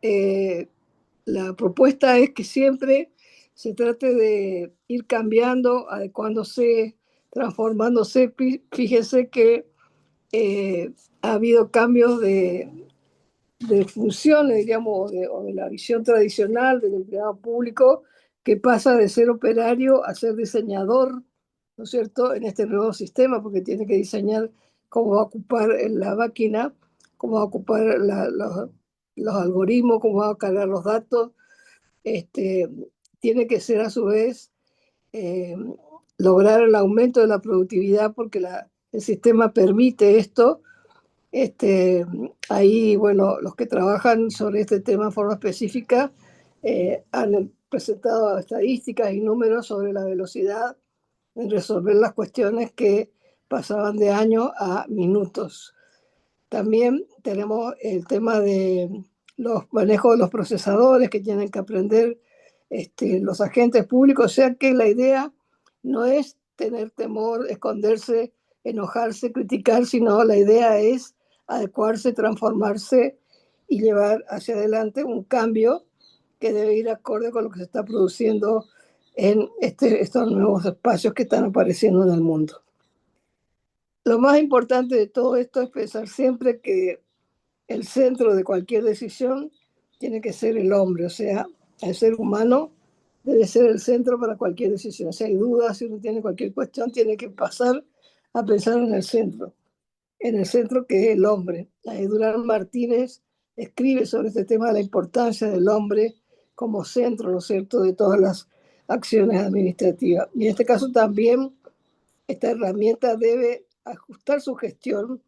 la propuesta es que siempre se trate de ir cambiando, adecuándose, transformándose. Fíjese que ha habido cambios de funciones, digamos, o de la visión tradicional del empleado público, que pasa de ser operario a ser diseñador, ¿no es cierto?, en este nuevo sistema, porque tiene que diseñar cómo va a ocupar la máquina, cómo va a ocupar los algoritmos, cómo va a cargar los datos. Tiene que ser a su vez eh, lograr el aumento de la productividad porque el sistema permite esto. Ahí, bueno, los que trabajan sobre este tema de forma específica han presentado estadísticas y números sobre la velocidad en resolver las cuestiones que pasaban de años a minutos. También tenemos el tema de los manejos de los procesadores que tienen que aprender los agentes públicos, o sea que la idea no es tener temor, esconderse, enojarse, criticar, sino la idea es adecuarse, transformarse y llevar hacia adelante un cambio que debe ir acorde con lo que se está produciendo en estos nuevos espacios que están apareciendo en el mundo. Lo más importante de todo esto es pensar siempre que el centro de cualquier decisión tiene que ser el hombre, o sea, el ser humano debe ser el centro para cualquier decisión. Si hay dudas, si uno tiene cualquier cuestión, tiene que pasar a pensar en el centro que es el hombre. Ahí Durán Martínez escribe sobre este tema de la importancia del hombre como centro, ¿no es cierto?, de todas las acciones administrativas. Y en este caso también esta herramienta debe ajustar su gestión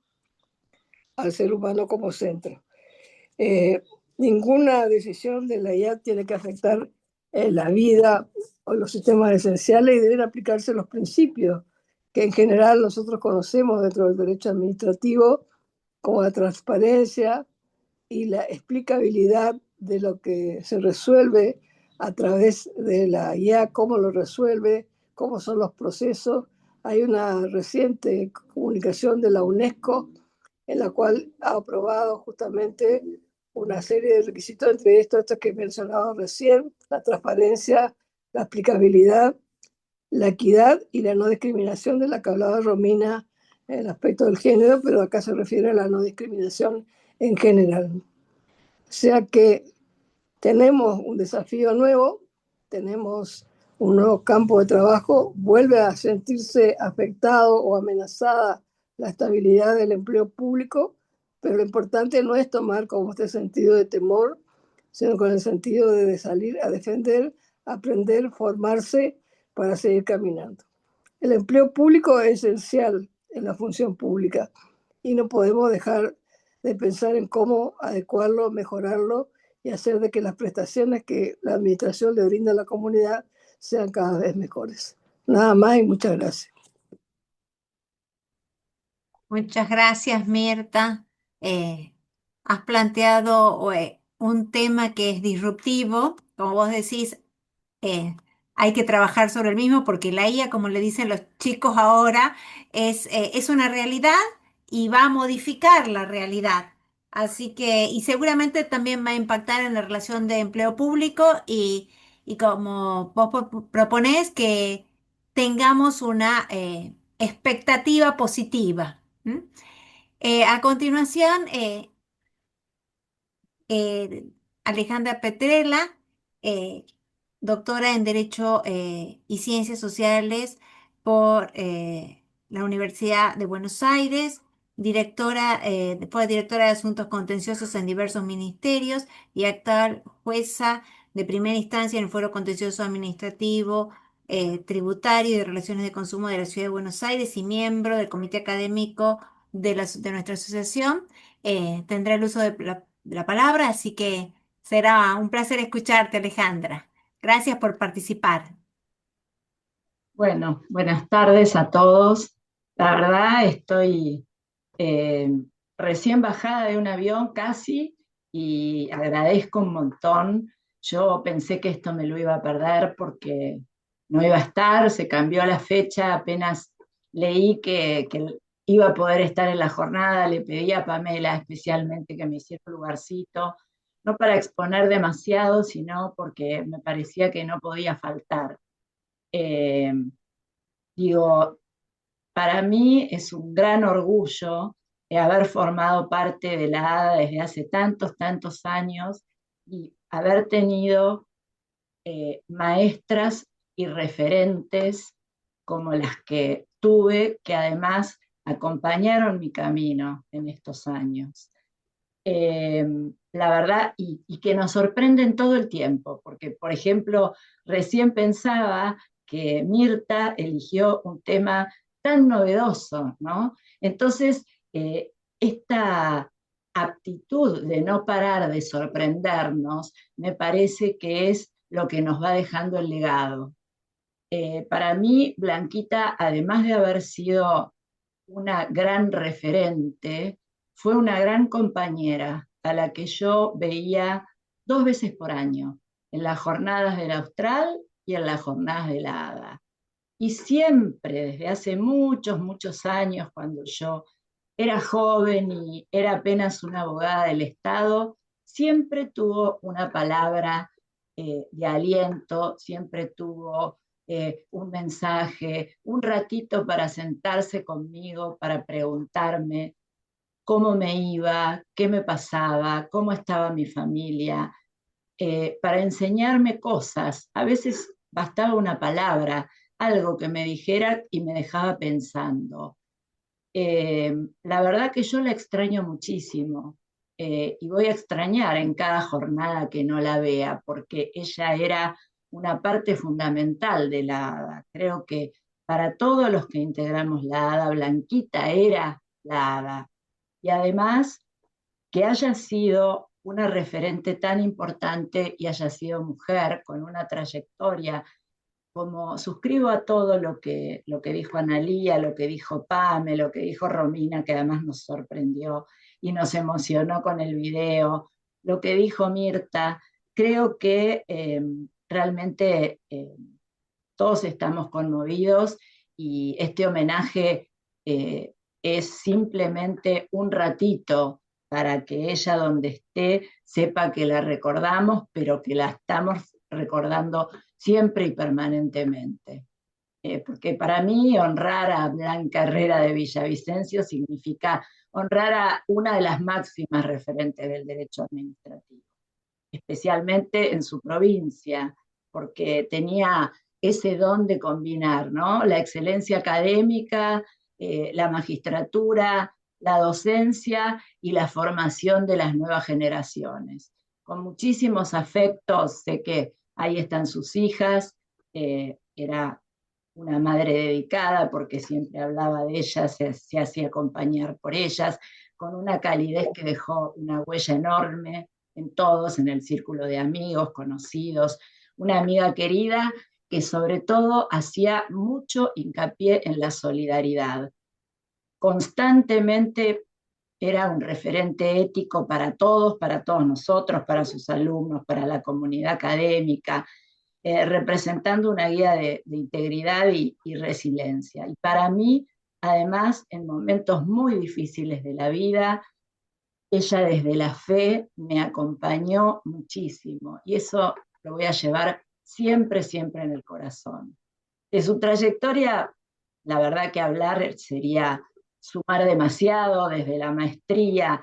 al ser humano como centro. Ninguna decisión de la IA tiene que afectar la vida o los sistemas esenciales y deben aplicarse los principios que en general nosotros conocemos dentro del derecho administrativo, como la transparencia y la explicabilidad de lo que se resuelve a través de la IA, cómo lo resuelve, cómo son los procesos. Hay una reciente comunicación de la UNESCO en la cual ha aprobado justamente una serie de requisitos, entre estos que he mencionado recién: la transparencia, la aplicabilidad, la equidad y la no discriminación, de la que hablaba Romina en el aspecto del género, pero acá se refiere a la no discriminación en general. O sea que tenemos un desafío nuevo, tenemos un nuevo campo de trabajo, vuelve a sentirse afectado o amenazada la estabilidad del empleo público, pero lo importante no es tomar como este sentido de temor, sino con el sentido de salir a defender, aprender, formarse para seguir caminando. El empleo público es esencial en la función pública y no podemos dejar de pensar en cómo adecuarlo, mejorarlo y hacer de que las prestaciones que la administración le brinda a la comunidad sean cada vez mejores. Nada más y muchas gracias. Muchas gracias, Mirta. Has planteado un tema que es disruptivo. Como vos decís, hay que trabajar sobre el mismo porque la IA, como le dicen los chicos ahora, es una realidad y va a modificar la realidad. Así que, y seguramente también va a impactar en la relación de empleo público y como vos proponés, que tengamos una expectativa positiva. ¿M? A continuación, eh, Alejandra Petrella, eh, doctora en Derecho y Ciencias Sociales por la Universidad de Buenos Aires, fue directora de Asuntos Contenciosos en diversos ministerios y actual jueza de primera instancia en el Foro Contencioso Administrativo, Tributario y de Relaciones de Consumo de la Ciudad de Buenos Aires y miembro del Comité Académico de nuestra asociación. Tendrá el uso de la palabra, así que será un placer escucharte, Alejandra. Gracias por participar. Bueno, buenas tardes a todos. La verdad estoy eh, recién bajada de un avión casi y agradezco un montón. Yo pensé que esto me lo iba a perder porque no iba a estar, se cambió la fecha, apenas leí que iba a poder estar en la jornada, le pedí a Pamela especialmente que me hiciera un lugarcito, no para exponer demasiado, sino porque me parecía que no podía faltar. Digo, para mí es un gran orgullo haber formado parte de la ADA desde hace tantos, tantos años y haber tenido maestras y referentes como las que tuve, que además acompañaron mi camino en estos años. La verdad, y que nos sorprenden todo el tiempo, porque, por ejemplo, recién pensaba que Mirta eligió un tema tan novedoso, ¿no? Entonces, esta aptitud de no parar de sorprendernos, me parece que es lo que nos va dejando el legado. Para mí, Blanquita, además de haber sido una gran referente, fue una gran compañera a la que yo veía 2 veces por año, en las jornadas del Austral y en las jornadas de la ADA. Y siempre, desde hace muchos, muchos años, cuando yo era joven y era apenas una abogada del Estado, siempre tuvo una palabra de aliento, siempre tuvo un mensaje, un ratito para sentarse conmigo, para preguntarme cómo me iba, qué me pasaba, cómo estaba mi familia, para enseñarme cosas. A veces bastaba una palabra, algo que me dijera y me dejaba pensando. La verdad que yo la extraño muchísimo y voy a extrañar en cada jornada que no la vea, porque ella era una parte fundamental de la ADA. Creo que para todos los que integramos la ADA, Blanquita era la ADA. Y además que haya sido una referente tan importante y haya sido mujer con una trayectoria, como suscribo a todo lo que dijo Analía, lo que dijo Pame, lo que dijo Romina, que además nos sorprendió y nos emocionó con el video, lo que dijo Mirta. Creo que realmente todos estamos conmovidos y este homenaje es simplemente un ratito para que ella, donde esté, sepa que la recordamos, pero que la estamos recordando siempre y permanentemente. Porque para mí honrar a Blanca Herrera de Villavicencio significa honrar a una de las máximas referentes del derecho administrativo, especialmente en su provincia, porque tenía ese don de combinar, ¿no? La excelencia académica, la magistratura, la docencia y la formación de las nuevas generaciones. Con muchísimos afectos, sé que ahí están sus hijas, era una madre dedicada porque siempre hablaba de ellas, se hacía acompañar por ellas, con una calidez que dejó una huella enorme en todos, en el círculo de amigos, conocidos, una amiga querida que sobre todo hacía mucho hincapié en la solidaridad. Constantemente era un referente ético para todos nosotros, para sus alumnos, para la comunidad académica, representando una guía de integridad y resiliencia. Y para mí, además, en momentos muy difíciles de la vida, ella desde la fe me acompañó muchísimo y eso lo voy a llevar siempre, siempre en el corazón. De su trayectoria, la verdad que hablar sería sumar demasiado, desde la maestría,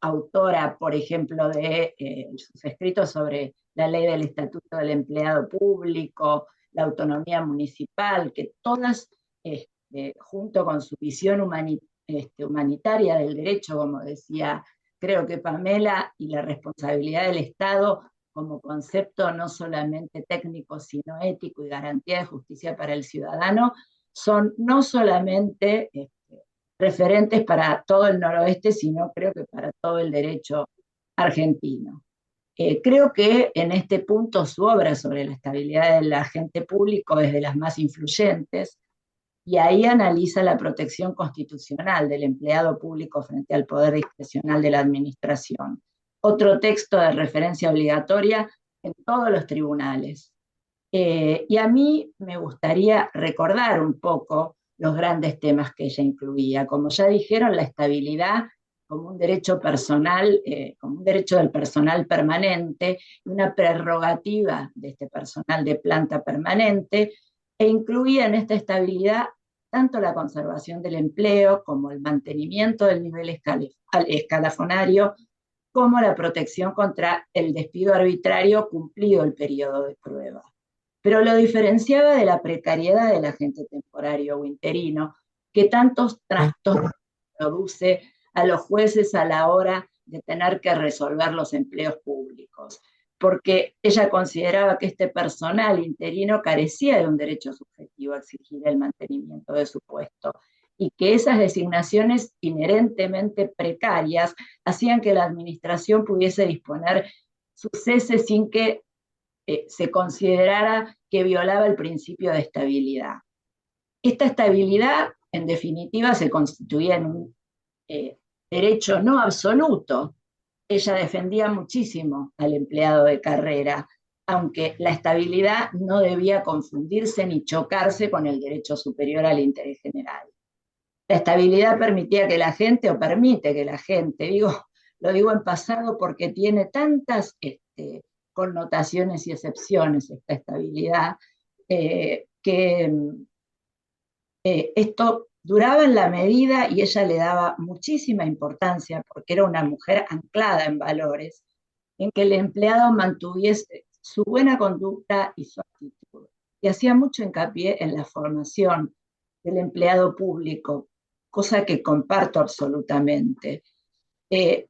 autora, por ejemplo, de sus escritos sobre la ley del Estatuto del Empleado Público, la autonomía municipal, que todas, junto con su visión humanitaria del derecho, como decía, creo que Pamela, y la responsabilidad del Estado como concepto no solamente técnico, sino ético y garantía de justicia para el ciudadano, son no solamente referentes para todo el noroeste, sino creo que para todo el derecho argentino. Creo que en este punto su obra sobre la estabilidad del agente público es de las más influyentes, y ahí analiza la protección constitucional del empleado público frente al poder discrecional de la administración. Otro texto de referencia obligatoria en todos los tribunales. Y a mí me gustaría recordar un poco los grandes temas que ella incluía. Como ya dijeron, la estabilidad como un derecho personal, como un derecho del personal permanente, una prerrogativa de este personal de planta permanente, e incluía en esta estabilidad tanto la conservación del empleo como el mantenimiento del nivel escalafonario, como la protección contra el despido arbitrario cumplido el periodo de prueba. Pero lo diferenciaba de la precariedad del agente temporario o interino, que tantos trastornos produce a los jueces a la hora de tener que resolver los empleos públicos, porque ella consideraba que este personal interino carecía de un derecho subjetivo a exigir el mantenimiento de su puesto, y que esas designaciones inherentemente precarias hacían que la administración pudiese disponer su cese sin que se considerara que violaba el principio de estabilidad. Esta estabilidad, en definitiva, se constituía en un derecho no absoluto. Ella defendía muchísimo al empleado de carrera, aunque la estabilidad no debía confundirse ni chocarse con el derecho superior al interés general. La estabilidad permitía que la gente, o permite que la gente, lo digo en pasado porque tiene tantas connotaciones y excepciones esta estabilidad, que esto duraba en la medida, y ella le daba muchísima importancia, porque era una mujer anclada en valores, en que el empleado mantuviese su buena conducta y su actitud. Y hacía mucho hincapié en la formación del empleado público, cosa que comparto absolutamente.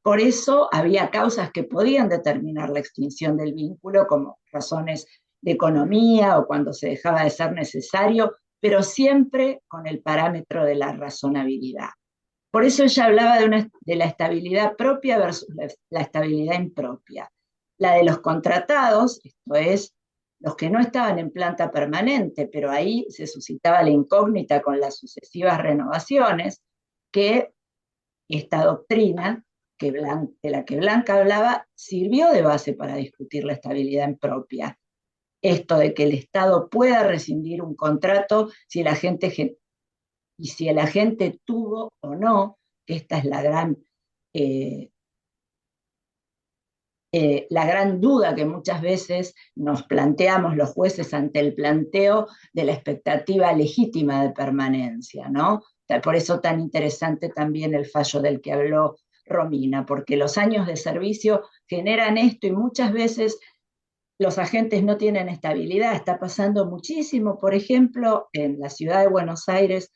Por eso había causas que podían determinar la extinción del vínculo, como razones de economía o cuando se dejaba de ser necesario, pero siempre con el parámetro de la razonabilidad. Por eso ella hablaba de la estabilidad propia versus la estabilidad impropia. La de los contratados, esto es, los que no estaban en planta permanente, pero ahí se suscitaba la incógnita con las sucesivas renovaciones, que esta doctrina de la que Blanca hablaba sirvió de base para discutir la estabilidad impropia. Esto de que el Estado pueda rescindir un contrato si el agente tuvo o no, que esta es la gran duda que muchas veces nos planteamos los jueces ante el planteo de la expectativa legítima de permanencia, ¿no? Por eso tan interesante también el fallo del que habló Romina, porque los años de servicio generan esto y muchas veces los agentes no tienen estabilidad. Está pasando muchísimo, por ejemplo, en la ciudad de Buenos Aires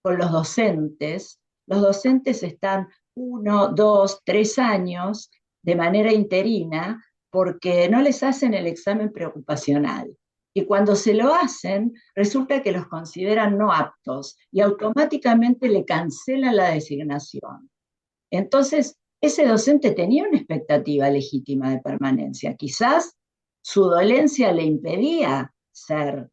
con los docentes. Los docentes están 1, 2, 3 años de manera interina porque no les hacen el examen preocupacional. Y cuando se lo hacen, resulta que los consideran no aptos y automáticamente le cancelan la designación. Entonces, ese docente tenía una expectativa legítima de permanencia. Quizás su dolencia le impedía ser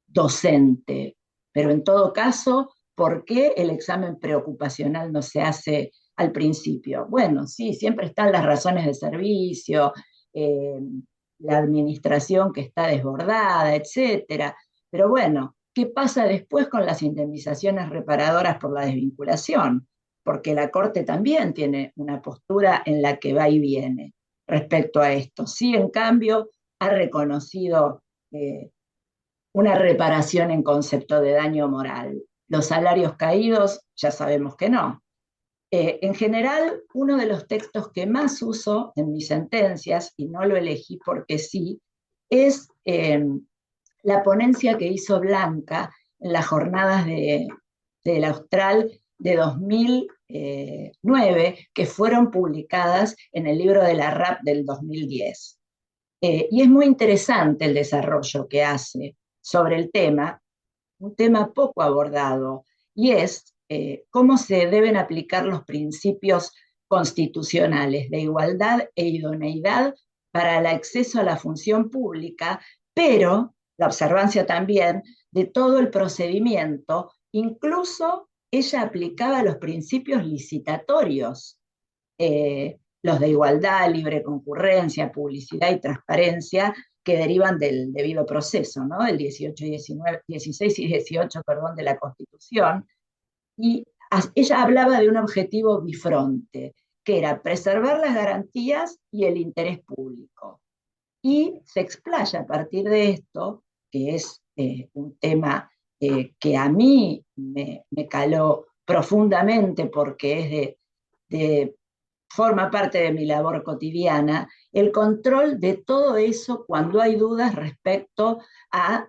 docente, pero en todo caso, ¿por qué el examen preocupacional no se hace al principio? Bueno, sí, siempre están las razones de servicio, la administración que está desbordada, etcétera. Pero bueno, ¿qué pasa después con las indemnizaciones reparadoras por la desvinculación? Porque la Corte también tiene una postura en la que va y viene respecto a esto. Sí, en cambio, ha reconocido una reparación en concepto de daño moral. Los salarios caídos, ya sabemos que no. En general, uno de los textos que más uso en mis sentencias, y no lo elegí porque sí, es la ponencia que hizo Blanca en las jornadas del Austral de 2009, que fueron publicadas en el libro de la RAP del 2010. Y es muy interesante el desarrollo que hace sobre el tema, un tema poco abordado, y es cómo se deben aplicar los principios constitucionales de igualdad e idoneidad para el acceso a la función pública, pero la observancia también de todo el procedimiento, incluso ella aplicaba los principios licitatorios, los de igualdad, libre concurrencia, publicidad y transparencia, que derivan del debido proceso, ¿no? Del 16 y 18, de la Constitución. Y ella hablaba de un objetivo bifronte, que era preservar las garantías y el interés público. Y se explaya a partir de esto, que es un tema que a mí me caló profundamente porque es forma parte de mi labor cotidiana, el control de todo eso cuando hay dudas respecto a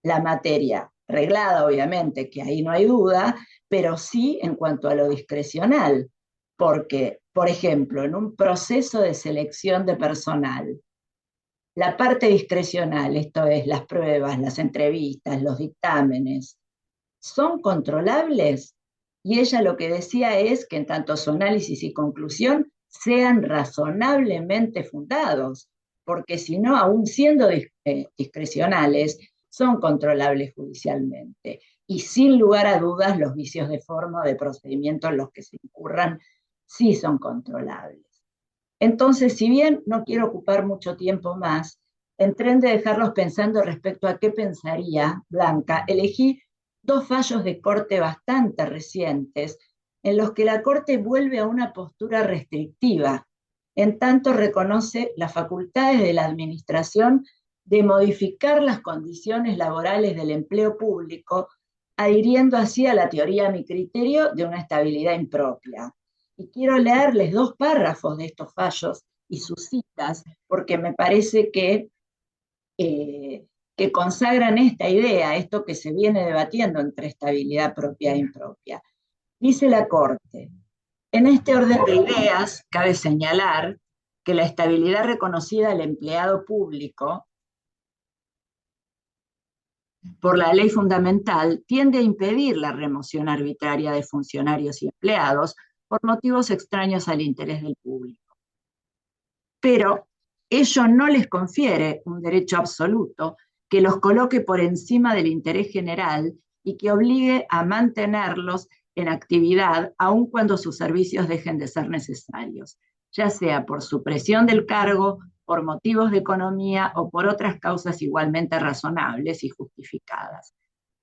la materia reglada, obviamente, que ahí no hay duda, pero sí en cuanto a lo discrecional, porque, por ejemplo, en un proceso de selección de personal, la parte discrecional, esto es las pruebas, las entrevistas, los dictámenes, ¿son controlables? Y ella lo que decía es que en tanto su análisis y conclusión sean razonablemente fundados, porque si no, aún siendo discrecionales, son controlables judicialmente. Y sin lugar a dudas, los vicios de forma o de procedimiento en los que se incurran sí son controlables. Entonces, si bien no quiero ocupar mucho tiempo más, en tren de dejarlos pensando respecto a qué pensaría Blanca, elegí dos fallos de corte bastante recientes en los que la Corte vuelve a una postura restrictiva, en tanto reconoce las facultades de la Administración de modificar las condiciones laborales del empleo público, adhiriendo así a la teoría, a mi criterio, de una estabilidad impropia. Y quiero leerles dos párrafos de estos fallos y sus citas, porque me parece que consagran esta idea, esto que se viene debatiendo entre estabilidad propia e impropia. Dice la Corte, en este orden de ideas cabe señalar que la estabilidad reconocida al empleado público por la ley fundamental tiende a impedir la remoción arbitraria de funcionarios y empleados por motivos extraños al interés del público. Pero ello no les confiere un derecho absoluto que los coloque por encima del interés general y que obligue a mantenerlos en actividad aun cuando sus servicios dejen de ser necesarios, ya sea por supresión del cargo, por motivos de economía o por otras causas igualmente razonables y justificadas.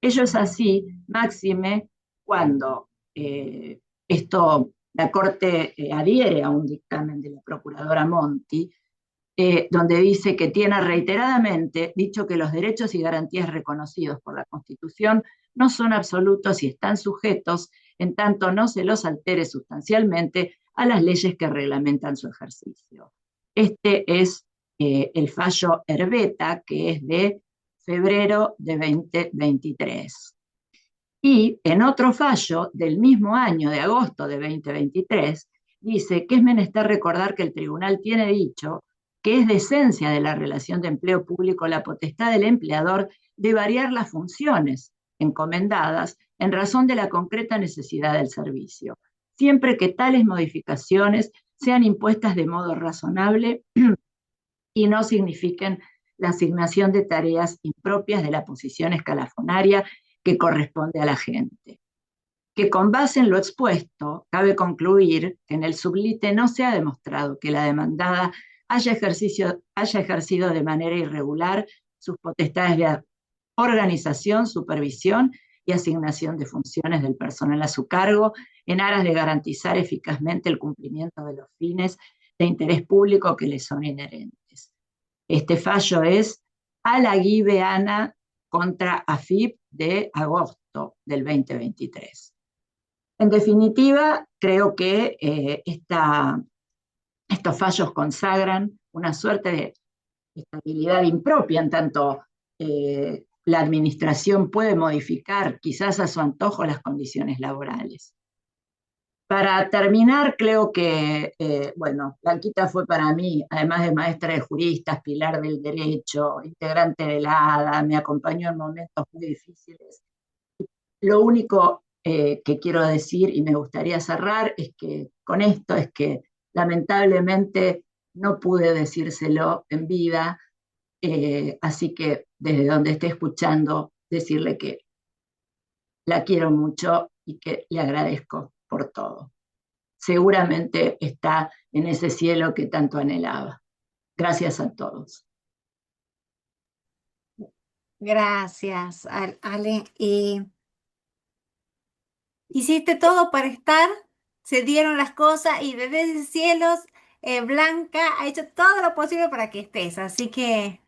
Ello es así, máxime, cuando la Corte adhiere a un dictamen de la Procuradora Monti, donde dice que tiene reiteradamente dicho que los derechos y garantías reconocidos por la Constitución no son absolutos y están sujetos, en tanto no se los altere sustancialmente, a las leyes que reglamentan su ejercicio. Este es el fallo Herbeta, que es de febrero de 2023. Y en otro fallo del mismo año, de agosto de 2023, dice que es menester recordar que el tribunal tiene dicho que es de esencia de la relación de empleo público la potestad del empleador de variar las funciones encomendadas en razón de la concreta necesidad del servicio, siempre que tales modificaciones sean impuestas de modo razonable y no signifiquen la asignación de tareas impropias de la posición escalafonaria que corresponde a la gente. Que con base en lo expuesto, cabe concluir que en el sublite no se ha demostrado que la demandada haya ejercido de manera irregular sus potestades de organización, supervisión y asignación de funciones del personal a su cargo en aras de garantizar eficazmente el cumplimiento de los fines de interés público que le son inherentes. Este fallo es Alaguibe-Ana contra AFIP de agosto del 2023. En definitiva, creo que estos fallos consagran una suerte de estabilidad impropia, en tanto la administración puede modificar quizás a su antojo las condiciones laborales. Para terminar, creo que, Blanquita fue para mí, además de maestra de juristas, pilar del derecho, integrante de la ADA, me acompañó en momentos muy difíciles. Lo único que quiero decir, y me gustaría cerrar, con esto es que lamentablemente no pude decírselo en vida, así que desde donde esté escuchando, decirle que la quiero mucho y que le agradezco por todo. Seguramente está en ese cielo que tanto anhelaba. Gracias a todos. Gracias, Ale. Hiciste todo para estar, se dieron las cosas y desde cielos, Blanca ha hecho todo lo posible para que estés. Así que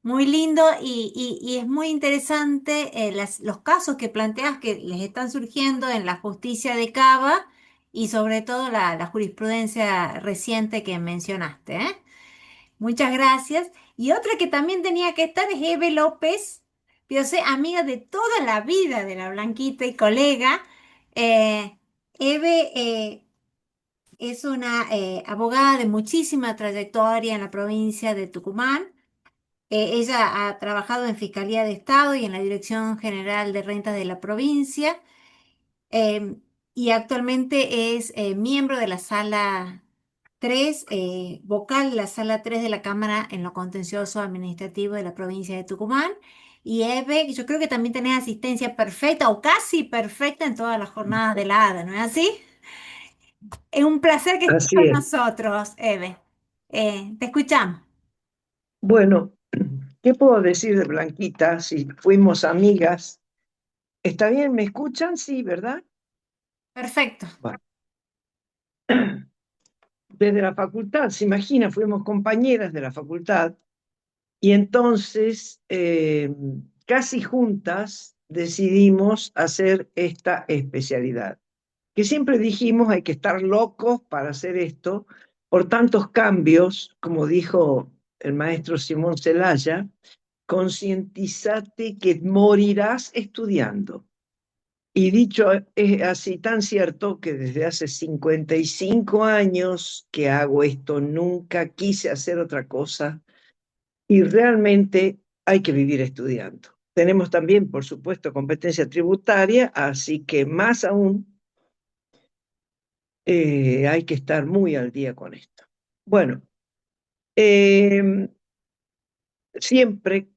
Muy lindo y es muy interesante los casos que planteas que les están surgiendo en la justicia de Cava y sobre todo la jurisprudencia reciente que mencionaste, ¿eh? Muchas gracias. Y otra que también tenía que estar es Eve López, yo sé, amiga de toda la vida de la Blanquita y colega. Eve es una abogada de muchísima trayectoria en la provincia de Tucumán. Ella ha trabajado en Fiscalía de Estado y en la Dirección General de Rentas de la provincia, eh, y actualmente es miembro de la Sala 3, vocal de la Sala 3 de la Cámara en lo contencioso administrativo de la provincia de Tucumán. Y Eve, yo creo que también tenés asistencia perfecta o casi perfecta en todas las jornadas de la ADA, ¿no es así? Es un placer que estés Así con es. nosotros, Eve. Te escuchamos. Bueno, ¿qué puedo decir de Blanquita si fuimos amigas? ¿Está bien? ¿Me escuchan? Sí, ¿verdad? Perfecto. Bueno, desde la facultad, se imagina, fuimos compañeras de la facultad y entonces casi juntas decidimos hacer esta especialidad, que siempre dijimos hay que estar locos para hacer esto, por tantos cambios, como dijo el maestro Simón Celaya, concientízate que morirás estudiando. Y dicho es así tan cierto que desde hace 55 años que hago esto, nunca quise hacer otra cosa y realmente hay que vivir estudiando. Tenemos también, por supuesto, competencia tributaria, así que más aún hay que estar muy al día con esto. Bueno, eh, siempre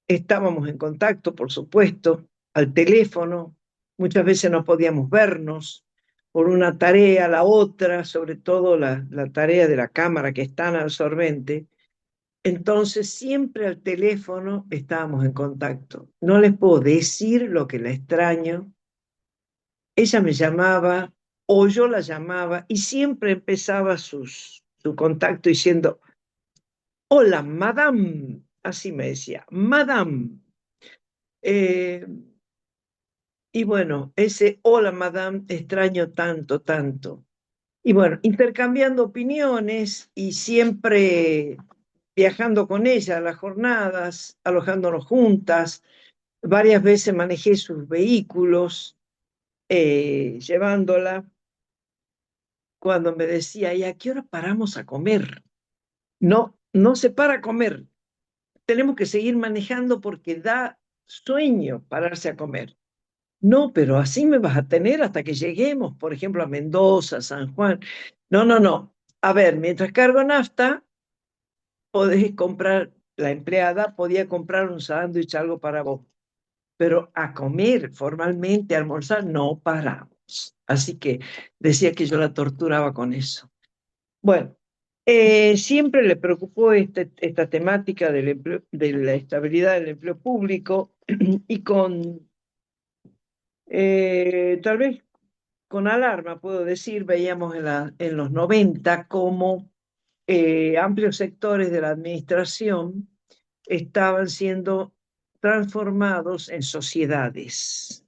estábamos en contacto, por supuesto, al teléfono, muchas veces no podíamos vernos por una tarea a la otra, sobre todo la tarea de la cámara que es tan absorbente. Entonces siempre al teléfono estábamos en contacto. No les puedo decir lo que la extraño. Ella me llamaba o yo la llamaba y siempre empezaba su contacto diciendo, hola, madame, así me decía, madame. Eh, y bueno, ese hola, madame, extraño tanto, tanto. Y bueno, intercambiando opiniones y siempre viajando con ella a las jornadas, alojándonos juntas. Varias veces manejé sus vehículos, llevándola. Cuando me decía, ¿y a qué hora paramos a comer? No, no se para a comer. Tenemos que seguir manejando porque da sueño pararse a comer. No, pero así me vas a tener hasta que lleguemos, por ejemplo, a Mendoza, San Juan. No, no, no. A ver, mientras cargo nafta, podés comprar, la empleada podía comprar un sándwich, algo para vos. Pero a comer formalmente, a almorzar, no paramos. Así que decía que yo la torturaba con eso. Bueno, siempre le preocupó esta temática del empleo, de la estabilidad del empleo público y tal vez con alarma, puedo decir, veíamos en los 90 cómo amplios sectores de la administración estaban siendo transformados en sociedades.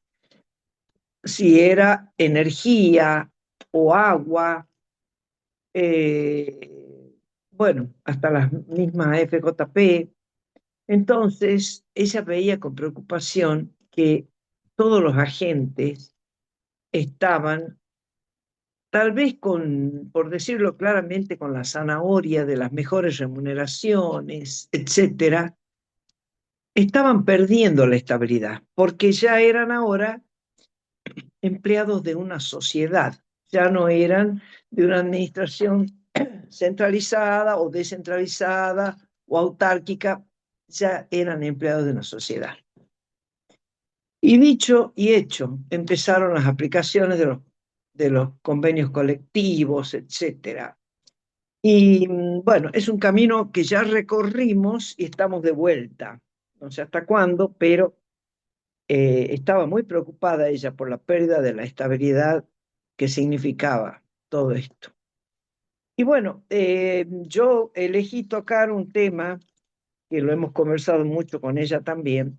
Si era energía o agua, bueno, hasta las mismas FJP. Entonces, ella veía con preocupación que todos los agentes estaban, tal vez con, por decirlo claramente, con la zanahoria de las mejores remuneraciones, etcétera, estaban perdiendo la estabilidad, porque ya eran ahora empleados de una sociedad, ya no eran de una administración centralizada o descentralizada o autárquica, ya eran empleados de una sociedad. Y dicho y hecho, empezaron las aplicaciones de los convenios colectivos, etcétera. Y bueno, es un camino que ya recorrimos y estamos de vuelta. No sé hasta cuándo, pero estaba muy preocupada ella por la pérdida de la estabilidad que significaba todo esto. Y bueno, yo elegí tocar un tema que lo hemos conversado mucho con ella también,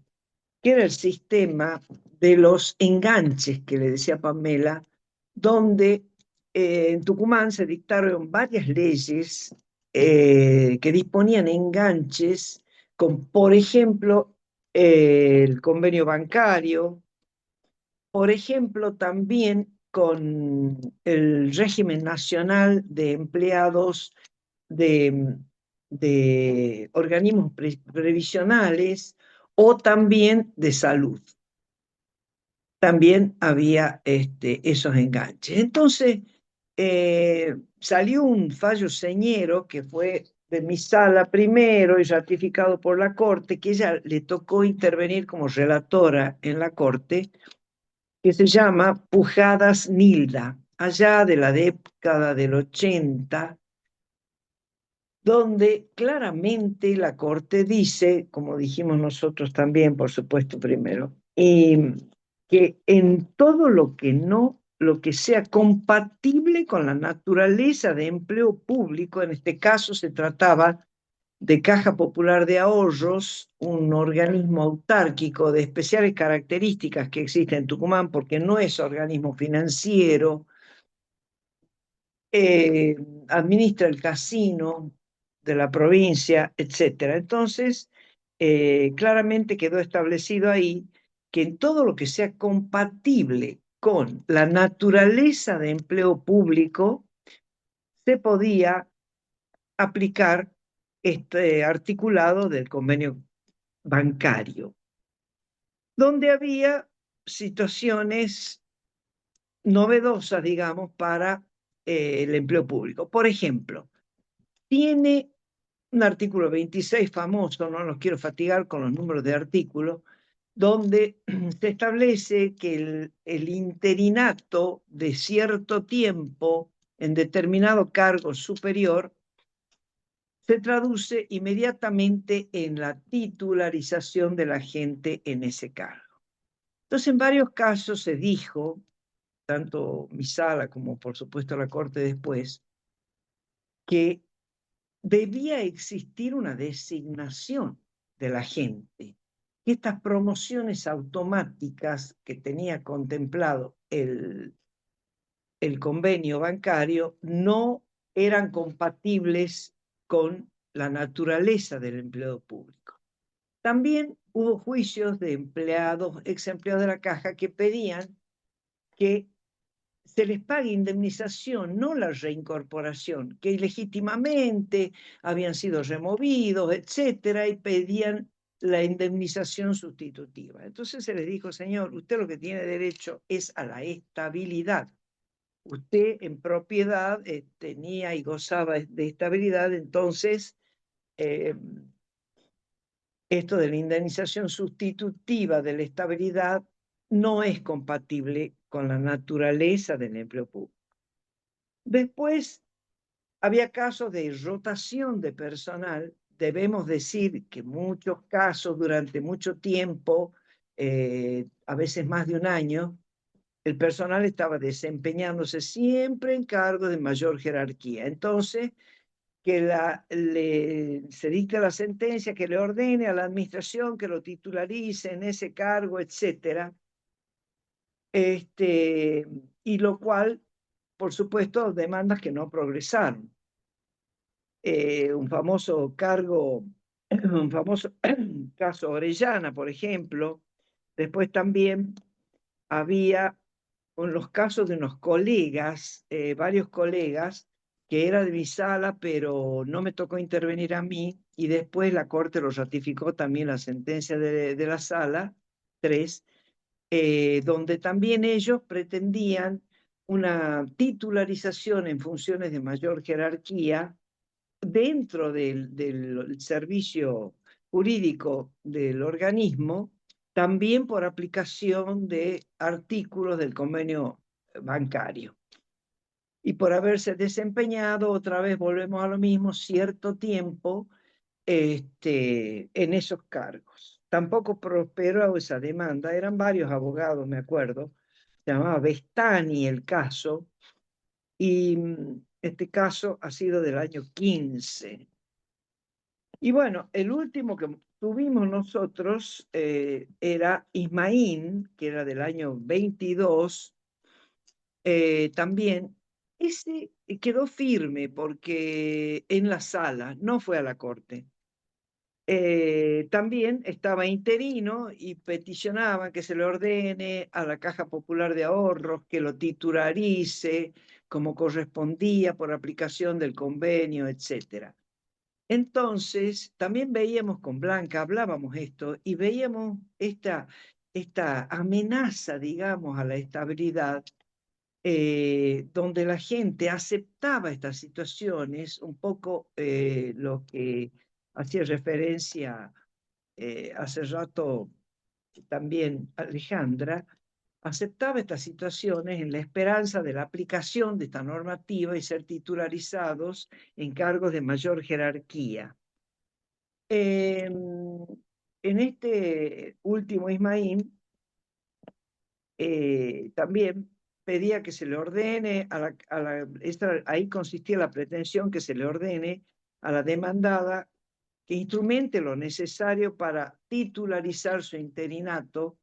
que era el sistema de los enganches que le decía Pamela, donde en Tucumán se dictaron varias leyes que disponían enganches con, por ejemplo, el convenio bancario, por ejemplo, también con el régimen nacional de empleados de organismos previsionales o también de salud. También había esos enganches. Entonces, salió un fallo señero que fue de mi sala primero y ratificado por la Corte, que ella le tocó intervenir como relatora en la Corte, que se llama Pujadas Nilda, allá de la década del 80, donde claramente la Corte dice, como dijimos nosotros también, por supuesto, primero, que en todo lo que sea compatible con la naturaleza de empleo público, en este caso se trataba de Caja Popular de Ahorros, un organismo autárquico de especiales características que existe en Tucumán porque no es organismo financiero, administra el casino de la provincia, etc. Entonces, claramente quedó establecido ahí que en todo lo que sea compatible con la naturaleza de empleo público, se podía aplicar este articulado del convenio bancario, donde había situaciones novedosas, digamos, para el empleo público. Por ejemplo, tiene un artículo 26 famoso, no los quiero fatigar con los números de artículos, donde se establece que el interinato de cierto tiempo en determinado cargo superior se traduce inmediatamente en la titularización de la gente en ese cargo. Entonces, en varios casos se dijo, tanto mi sala como por supuesto la Corte después, que debía existir una designación de la gente, que estas promociones automáticas que tenía contemplado el convenio bancario no eran compatibles con la naturaleza del empleo público. También hubo juicios de empleados, ex empleados de la Caja, que pedían que se les pague indemnización, no la reincorporación, que ilegítimamente habían sido removidos, etcétera, y pedían la indemnización sustitutiva. Entonces se les dijo, señor, usted lo que tiene derecho es a la estabilidad. Usted en propiedad tenía y gozaba de estabilidad, entonces esto de la indemnización sustitutiva de la estabilidad no es compatible con la naturaleza del empleo público. Después había casos de rotación de personal. Debemos decir que muchos casos durante mucho tiempo, a veces más de un año, el personal estaba desempeñándose siempre en cargos de mayor jerarquía. Entonces, que se dicte la sentencia que le ordene a la administración que lo titularice en ese cargo, etcétera. Y lo cual, por supuesto, demandas que no progresaron. Un famoso caso Orellana, por ejemplo. Después también había con los casos de unos colegas, varios colegas, que era de mi sala, pero no me tocó intervenir a mí, y después la Corte lo ratificó también la sentencia de la sala 3, donde también ellos pretendían una titularización en funciones de mayor jerarquía dentro del servicio jurídico del organismo, también por aplicación de artículos del convenio bancario. Y por haberse desempeñado, otra vez volvemos a lo mismo, cierto tiempo en esos cargos. Tampoco prosperó esa demanda, eran varios abogados, me acuerdo, se llamaba Bestani el caso, y este caso ha sido del año 15. Y bueno, el último que tuvimos nosotros era Ismaín, que era del año 22. También ese quedó firme porque en la sala, no fue a la corte. También estaba interino y peticionaba que se le ordene a la Caja Popular de Ahorros que lo titularice como correspondía por aplicación del convenio, etc. Entonces, también veíamos con Blanca, hablábamos esto, y veíamos esta amenaza, digamos, a la estabilidad, donde la gente aceptaba estas situaciones, un poco lo que hacía referencia hace rato también Alejandra, aceptaba estas situaciones en la esperanza de la aplicación de esta normativa y ser titularizados en cargos de mayor jerarquía. En este último Ismaín, también pedía que se le ordene, ahí consistía la pretensión que se le ordene a la demandada que instrumente lo necesario para titularizar su interinato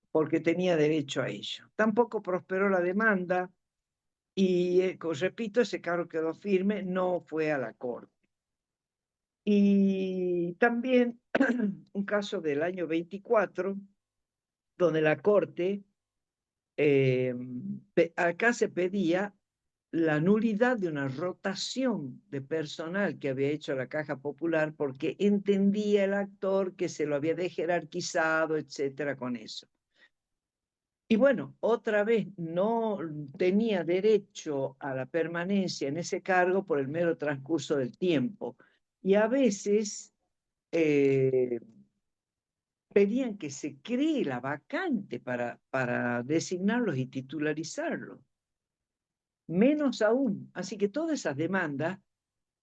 porque tenía derecho a ello. Tampoco prosperó la demanda y, repito, ese cargo quedó firme, no fue a la corte. Y también un caso del año 24, donde la corte, acá se pedía la nulidad de una rotación de personal que había hecho la Caja Popular porque entendía el actor que se lo había jerarquizado, etcétera, con eso. Y bueno, otra vez no tenía derecho a la permanencia en ese cargo por el mero transcurso del tiempo. Y a veces pedían que se cree la vacante para designarlos y titularizarlos. Menos aún. Así que todas esas demandas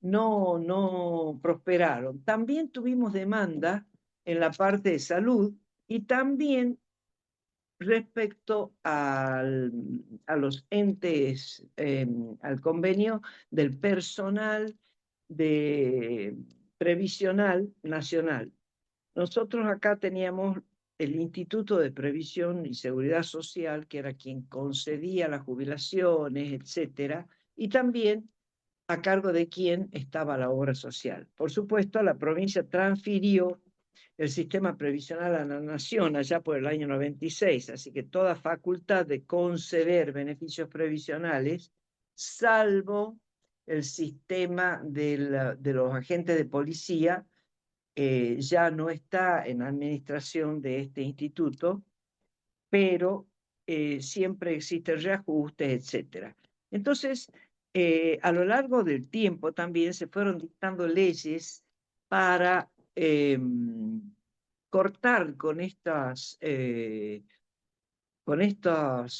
no prosperaron. También tuvimos demanda en la parte de salud y también respecto a los entes, al convenio del personal de previsional nacional. Nosotros acá teníamos el Instituto de Previsión y Seguridad Social, que era quien concedía las jubilaciones, etcétera, y también a cargo de quien estaba la obra social. Por supuesto, la provincia transfirió el sistema previsional a la nación allá por el año 96, así que toda facultad de conceder beneficios previsionales, salvo el sistema de los agentes de policía, ya no está en administración de este instituto, pero siempre existe reajustes, etc. Entonces, a lo largo del tiempo también se fueron dictando leyes para cortar con estas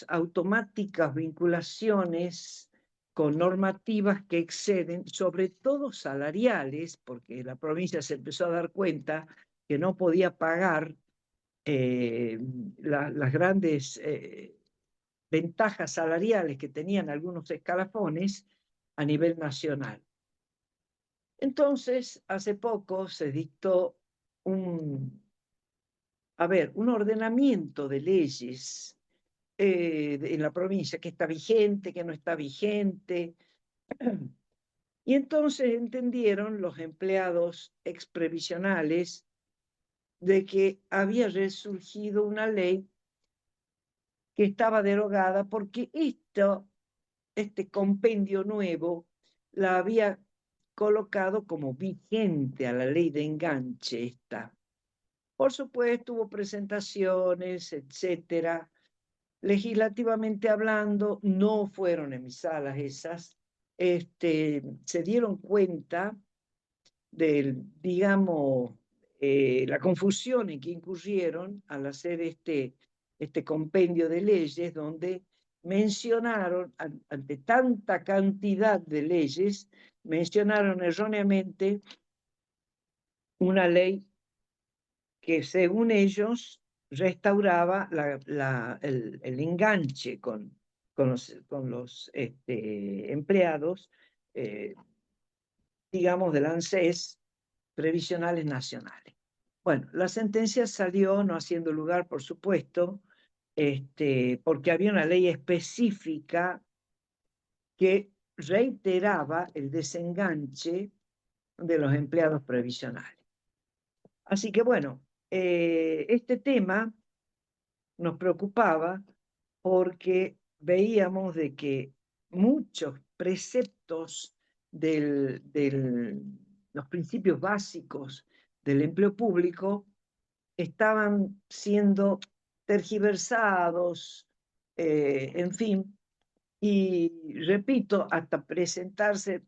automáticas vinculaciones con normativas que exceden, sobre todo salariales, porque la provincia se empezó a dar cuenta que no podía pagar las grandes ventajas salariales que tenían algunos escalafones a nivel nacional. Entonces, hace poco se dictó un ordenamiento de leyes en la provincia, que está vigente, que no está vigente. Y entonces entendieron los empleados exprevisionales de que había resurgido una ley que estaba derogada porque este compendio nuevo la había colocado como vigente a la ley de enganche esta. Por supuesto, hubo presentaciones, etcétera. Legislativamente hablando, no fueron emisadas esas. Se dieron cuenta digamos, la confusión en que incurrieron al hacer este compendio de leyes, donde mencionaron, ante tanta cantidad de leyes, mencionaron erróneamente una ley que, según ellos, restauraba el enganche con los empleados, digamos, del ANSES, previsionales nacionales. Bueno, la sentencia salió no haciendo lugar, por supuesto, porque había una ley específica que reiteraba el desenganche de los empleados previsionales. Así que bueno, este tema nos preocupaba porque veíamos de que muchos preceptos de los principios básicos del empleo público estaban siendo tergiversados, en fin, y repito, hasta presentarse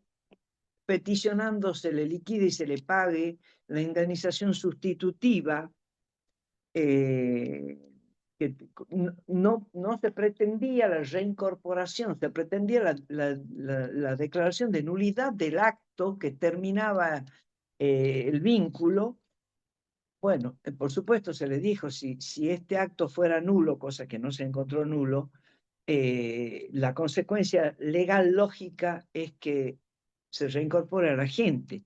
peticionando se le liquide y se le pague la indemnización sustitutiva, que no se pretendía la reincorporación, se pretendía la declaración de nulidad del acto que terminaba el vínculo. Bueno, por supuesto se le dijo, si este acto fuera nulo, cosa que no se encontró nulo, la consecuencia legal lógica es que se reincorpore a la gente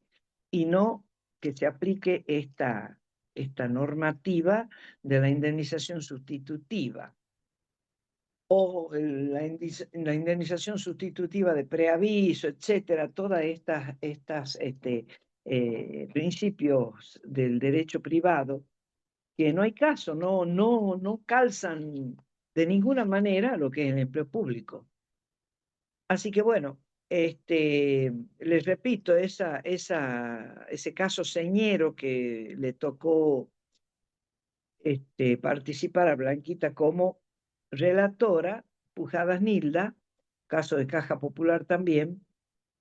y no que se aplique esta normativa de la indemnización sustitutiva o la indemnización sustitutiva de preaviso, etcétera, todas estas principios del derecho privado que no hay caso, no calzan de ninguna manera lo que es el empleo público. Así que bueno, les repito, ese caso señero que le tocó participar a Blanquita como relatora, Pujadas Nilda, caso de Caja Popular también,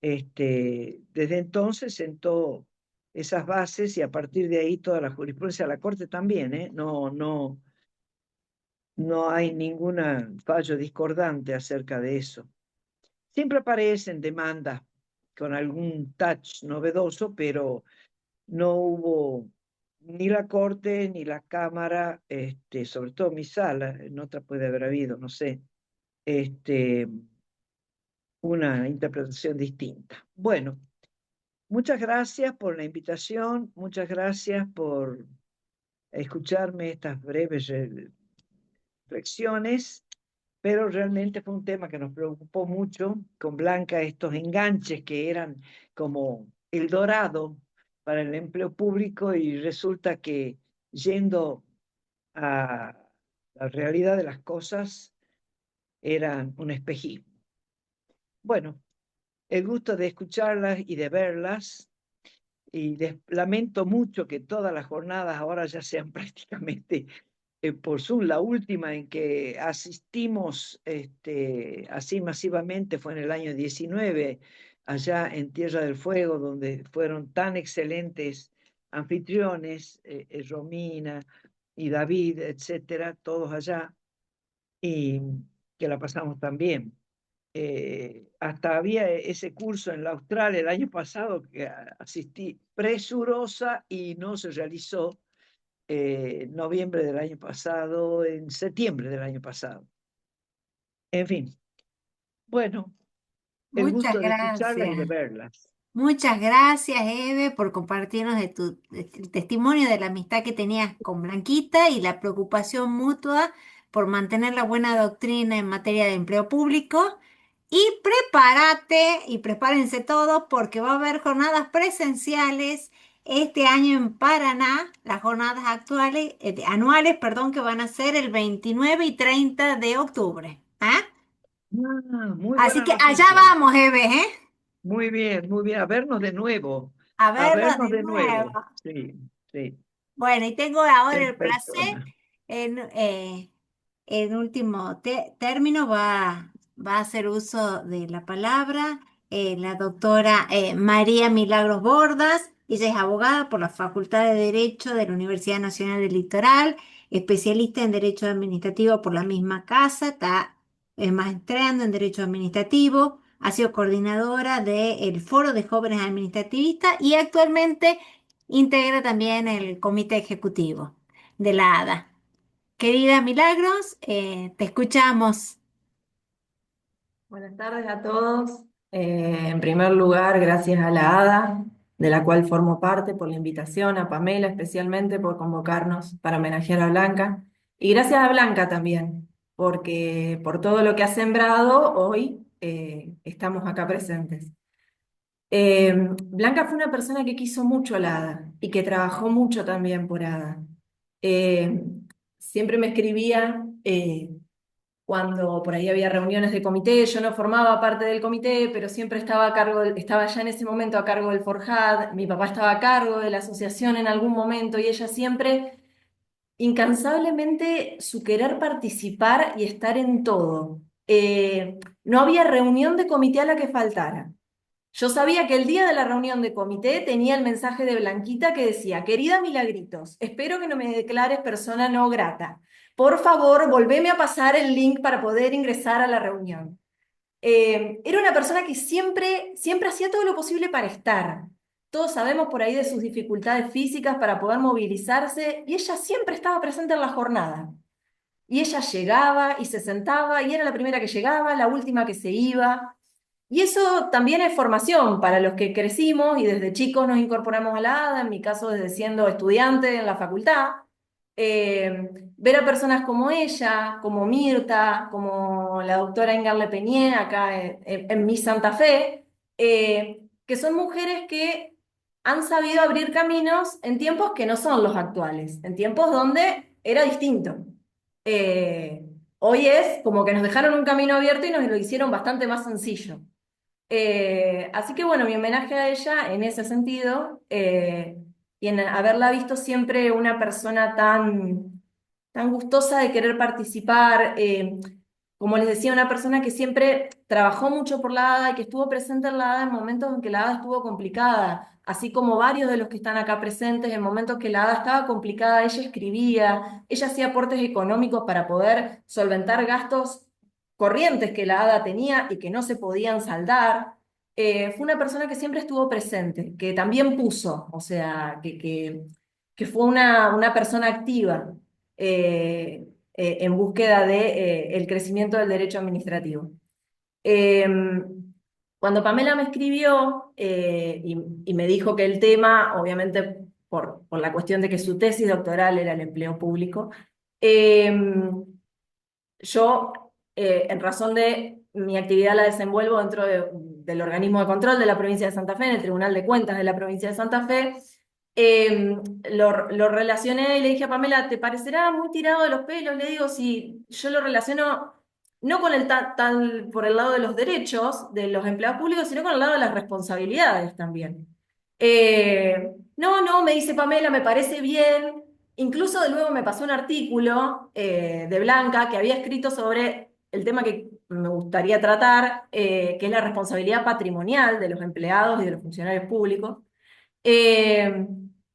desde entonces sentó esas bases y a partir de ahí toda la jurisprudencia de la Corte también, no hay ningún fallo discordante acerca de eso. Siempre aparecen demandas con algún touch novedoso, pero no hubo ni la Corte ni la Cámara, sobre todo mi sala, en otra puede haber habido, no sé, una interpretación distinta. Bueno, muchas gracias por la invitación, muchas gracias por escucharme estas breves reflexiones, pero realmente fue un tema que nos preocupó mucho con Blanca, estos enganches que eran como el dorado para el empleo público y resulta que yendo a la realidad de las cosas eran un espejismo. Bueno, el gusto de escucharlas y de verlas, y lamento mucho que todas las jornadas ahora ya sean prácticamente por Zoom. La última en que asistimos así masivamente fue en el año 19, allá en Tierra del Fuego, donde fueron tan excelentes anfitriones, Romina y David, etcétera, todos allá, y que la pasamos tan bien. Hasta había ese curso en la Austral el año pasado que asistí presurosa y no se realizó noviembre del año pasado, en septiembre del año pasado. En fin, bueno, el Muchas gusto de escucharlas y de gracias. verlas. Muchas gracias, Eve, por compartirnos el testimonio de la amistad que tenías con Blanquita y la preocupación mutua por mantener la buena doctrina en materia de empleo público. Y prepárate y prepárense todos porque va a haber jornadas presenciales este año en Paraná, las jornadas anuales, perdón, que van a ser el 29 y 30 de octubre. ¿Ah? Muy Así buena que allá noticia. vamos, Eve, ¿eh? Muy bien, muy bien. A vernos de nuevo. A A vernos vernos de de nuevo. nuevo. Sí, sí. Bueno, y tengo ahora En el placer, persona. en último término, va a hacer uso de la palabra la doctora María Milagros Bordas. Ella es abogada por la Facultad de Derecho de la Universidad Nacional del Litoral, especialista en Derecho Administrativo por la misma casa, está maestreando en Derecho Administrativo, ha sido coordinadora del Foro de Jóvenes Administrativistas y actualmente integra también el comité ejecutivo de la ADA. Querida Milagros, te escuchamos. Buenas tardes a todos. En primer lugar, gracias a la ADA de la cual formo parte, por la invitación, a Pamela especialmente por convocarnos para homenajear a Blanca. Y gracias a Blanca también, porque por todo lo que ha sembrado, hoy estamos acá presentes. Blanca fue una persona que quiso mucho a la ADA y que trabajó mucho también por ADA. Eh, Siempre me escribía cuando por ahí había reuniones de comité. Yo no formaba parte del comité, pero siempre estaba a cargo, estaba ya en ese momento a cargo del Forjad. Mi papá estaba a cargo de la asociación en algún momento y ella siempre, incansablemente, su querer participar y estar en todo. No había reunión de comité a la que faltara. Yo sabía que el día de la reunión de comité tenía el mensaje de Blanquita que decía: querida Milagritos, espero que no me declares persona no grata. Por favor, volveme a pasar el link para poder ingresar a la reunión. Era una persona que siempre hacía todo lo posible para estar. Todos sabemos por ahí de sus dificultades físicas para poder movilizarse, y ella siempre estaba presente en la jornada. Y ella llegaba y se sentaba, y era la primera que llegaba, la última que se iba. Y eso también es formación para los que crecimos y desde chicos nos incorporamos a la ADA, en mi caso desde siendo estudiante en la facultad. Ver a personas como ella, como Mirta, como la doctora Engarle Peñé, acá en mi Santa Fe, que son mujeres que han sabido abrir caminos en tiempos que no son los actuales, en tiempos donde era distinto. Hoy es como que nos dejaron un camino abierto y nos lo hicieron bastante más sencillo. Así que bueno, mi homenaje a ella en ese sentido, y en haberla visto siempre una persona tan gustosa de querer participar, como les decía, una persona que siempre trabajó mucho por la ADA y que estuvo presente en la ADA en momentos en que la ADA estuvo complicada, así como varios de los que están acá presentes, en momentos que la ADA estaba complicada, ella escribía, ella hacía aportes económicos para poder solventar gastos corrientes que la ADA tenía y que no se podían saldar. Fue una persona que siempre estuvo presente, que también puso, o sea, que fue una persona activa en búsqueda de, el crecimiento del derecho administrativo. Cuando Pamela me escribió y me dijo que el tema, obviamente por la cuestión de que su tesis doctoral era el empleo público, yo, en razón de mi actividad, la desenvuelvo dentro del organismo de control de la provincia de Santa Fe, en el Tribunal de Cuentas de la provincia de Santa Fe. Lo relacioné y le dije a Pamela: ¿te parecerá muy tirado de los pelos? Le digo, si yo lo relaciono no con por el lado de los derechos de los empleados públicos, sino con el lado de las responsabilidades también. No, me dice Pamela, me parece bien. Incluso de luego me pasó un artículo de Blanca que había escrito sobre el tema que me gustaría tratar, que es la responsabilidad patrimonial de los empleados y de los funcionarios públicos.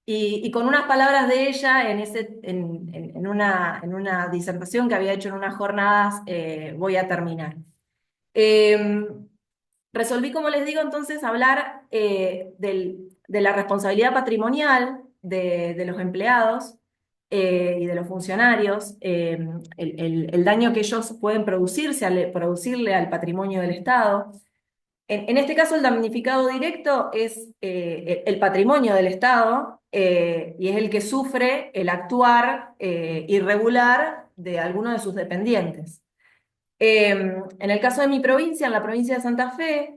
Y con unas palabras de ella en una disertación que había hecho en unas jornadas, voy a terminar. Resolví, como les digo, entonces hablar de la responsabilidad patrimonial de los empleados y de los funcionarios, el daño que ellos pueden producirle al patrimonio del Estado. En este caso, el damnificado directo es el patrimonio del Estado, y es el que sufre el actuar irregular de alguno de sus dependientes. En el caso de mi provincia, en la provincia de Santa Fe,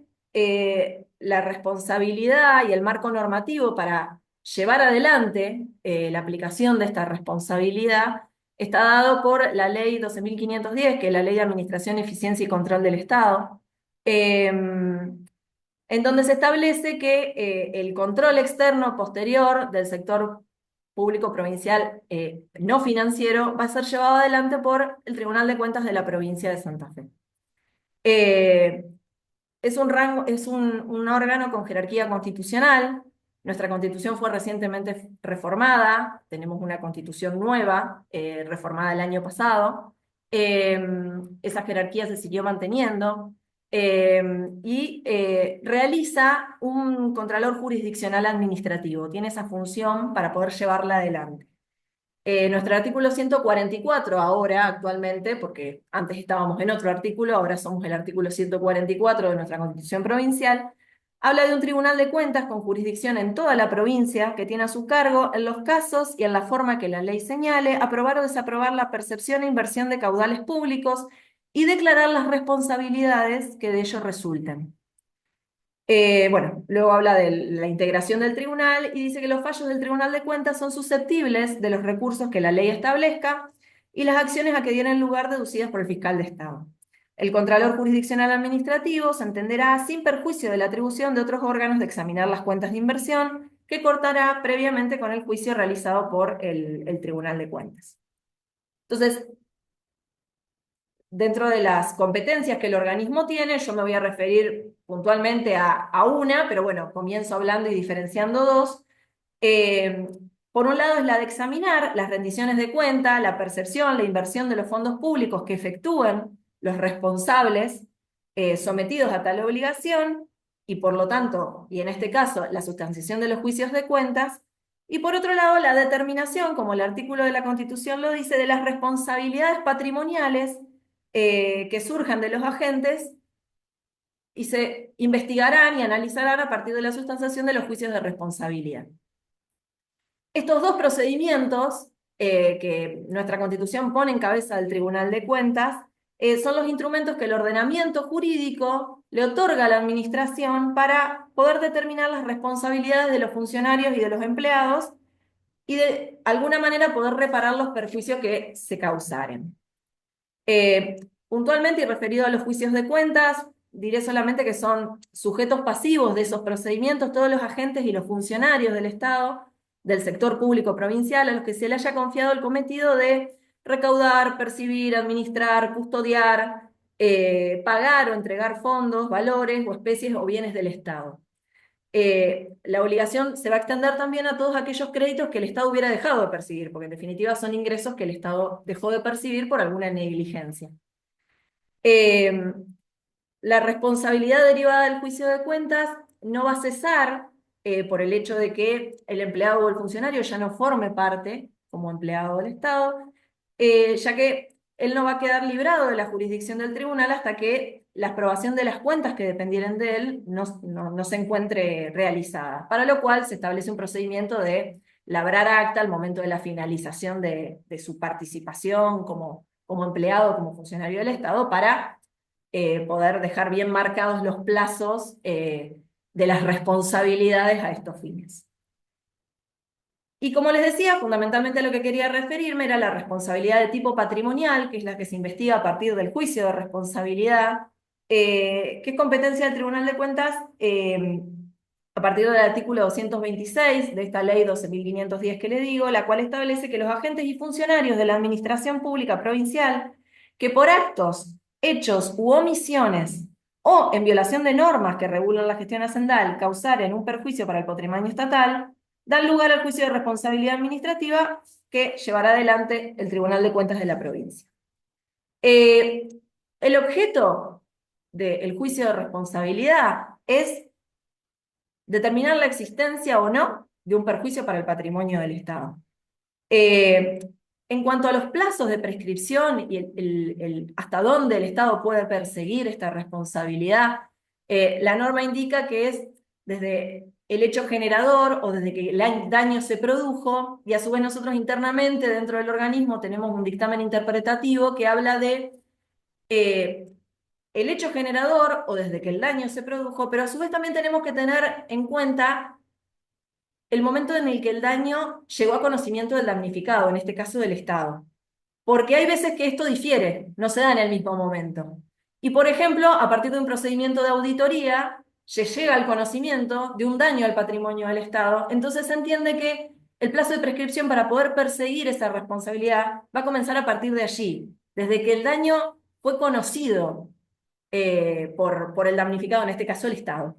la responsabilidad y el marco normativo para llevar adelante la aplicación de esta responsabilidad está dado por la ley 12.510, que es la Ley de Administración, Eficiencia y Control del Estado, en donde se establece que el control externo posterior del sector público provincial no financiero va a ser llevado adelante por el Tribunal de Cuentas de la provincia de Santa Fe. Es un órgano con jerarquía constitucional. Nuestra constitución fue recientemente reformada, tenemos una constitución nueva, reformada el año pasado. Esa jerarquía se siguió manteniendo. Y realiza un contralor jurisdiccional administrativo, tiene esa función para poder llevarla adelante. Nuestro artículo 144 ahora, actualmente, porque antes estábamos en otro artículo, ahora somos el artículo 144 de nuestra Constitución Provincial, Habla de un tribunal de cuentas con jurisdicción en toda la provincia que tiene a su cargo, en los casos y en la forma que la ley señale, aprobar o desaprobar la percepción e inversión de caudales públicos y declarar las responsabilidades que de ello resulten. Bueno, luego habla de la integración del tribunal y dice que los fallos del Tribunal de Cuentas son susceptibles de los recursos que la ley establezca y las acciones a que dieran lugar deducidas por el fiscal de Estado. El Contralor Jurisdiccional Administrativo se entenderá sin perjuicio de la atribución de otros órganos de examinar las cuentas de inversión que cortará previamente con el juicio realizado por el Tribunal de Cuentas. Entonces, dentro de las competencias que el organismo tiene, yo me voy a referir puntualmente a una, pero bueno, comienzo hablando y diferenciando dos. Por un lado es la de examinar las rendiciones de cuenta, la percepción, la inversión de los fondos públicos que efectúan los responsables sometidos a tal obligación, y por lo tanto, y en este caso, la sustanciación de los juicios de cuentas. Y por otro lado, la determinación, como el artículo de la Constitución lo dice, de las responsabilidades patrimoniales que surjan de los agentes y se investigarán y analizarán a partir de la sustanciación de los juicios de responsabilidad. Estos dos procedimientos que nuestra Constitución pone en cabeza del Tribunal de Cuentas son los instrumentos que el ordenamiento jurídico le otorga a la administración para poder determinar las responsabilidades de los funcionarios y de los empleados y de alguna manera poder reparar los perjuicios que se causaren. Puntualmente y referido a los juicios de cuentas, diré solamente que son sujetos pasivos de esos procedimientos todos los agentes y los funcionarios del Estado, del sector público provincial, a los que se le haya confiado el cometido de recaudar, percibir, administrar, custodiar, pagar o entregar fondos, valores o especies o bienes del Estado. La obligación se va a extender también a todos aquellos créditos que el Estado hubiera dejado de percibir, porque en definitiva son ingresos que el Estado dejó de percibir por alguna negligencia. La responsabilidad derivada del juicio de cuentas no va a cesar por el hecho de que el empleado o el funcionario ya no forme parte como empleado del Estado, ya que él no va a quedar librado de la jurisdicción del tribunal hasta que la aprobación de las cuentas que dependieran de él no se encuentre realizada, para lo cual se establece un procedimiento de labrar acta al momento de la finalización de su participación como empleado, como funcionario del Estado, para poder dejar bien marcados los plazos de las responsabilidades a estos fines. Y como les decía, fundamentalmente a lo que quería referirme era la responsabilidad de tipo patrimonial, que es la que se investiga a partir del juicio de responsabilidad, que es competencia del Tribunal de Cuentas a partir del artículo 226 de esta ley 12.510 que le digo, la cual establece que los agentes y funcionarios de la administración pública provincial que por actos, hechos u omisiones o en violación de normas que regulan la gestión hacendal causaren un perjuicio para el patrimonio estatal, dan lugar al juicio de responsabilidad administrativa que llevará adelante el Tribunal de Cuentas de la provincia. El objeto del juicio de responsabilidad es determinar la existencia o no de un perjuicio para el patrimonio del Estado. En cuanto a los plazos de prescripción y hasta dónde el Estado puede perseguir esta responsabilidad, la norma indica que es desde el hecho generador o desde que el daño se produjo, y a su vez nosotros internamente dentro del organismo tenemos un dictamen interpretativo que habla de el hecho generador o desde que el daño se produjo, pero a su vez también tenemos que tener en cuenta el momento en el que el daño llegó a conocimiento del damnificado, en este caso del Estado. Porque hay veces que esto difiere, no se da en el mismo momento. Y por ejemplo, a partir de un procedimiento de auditoría, se llega al conocimiento de un daño al patrimonio del Estado, entonces se entiende que el plazo de prescripción para poder perseguir esa responsabilidad va a comenzar a partir de allí, desde que el daño fue conocido por el damnificado, en este caso el Estado.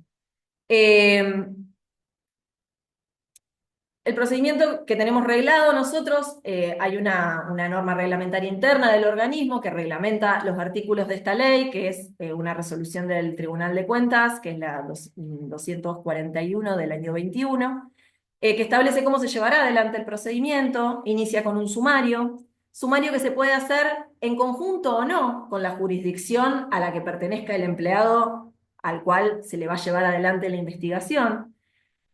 El procedimiento que tenemos reglado nosotros, hay una norma reglamentaria interna del organismo que reglamenta los artículos de esta ley, que es una resolución del Tribunal de Cuentas, que es la 241 del año 21, que establece cómo se llevará adelante el procedimiento, inicia con un sumario que se puede hacer en conjunto o no con la jurisdicción a la que pertenezca el empleado al cual se le va a llevar adelante la investigación.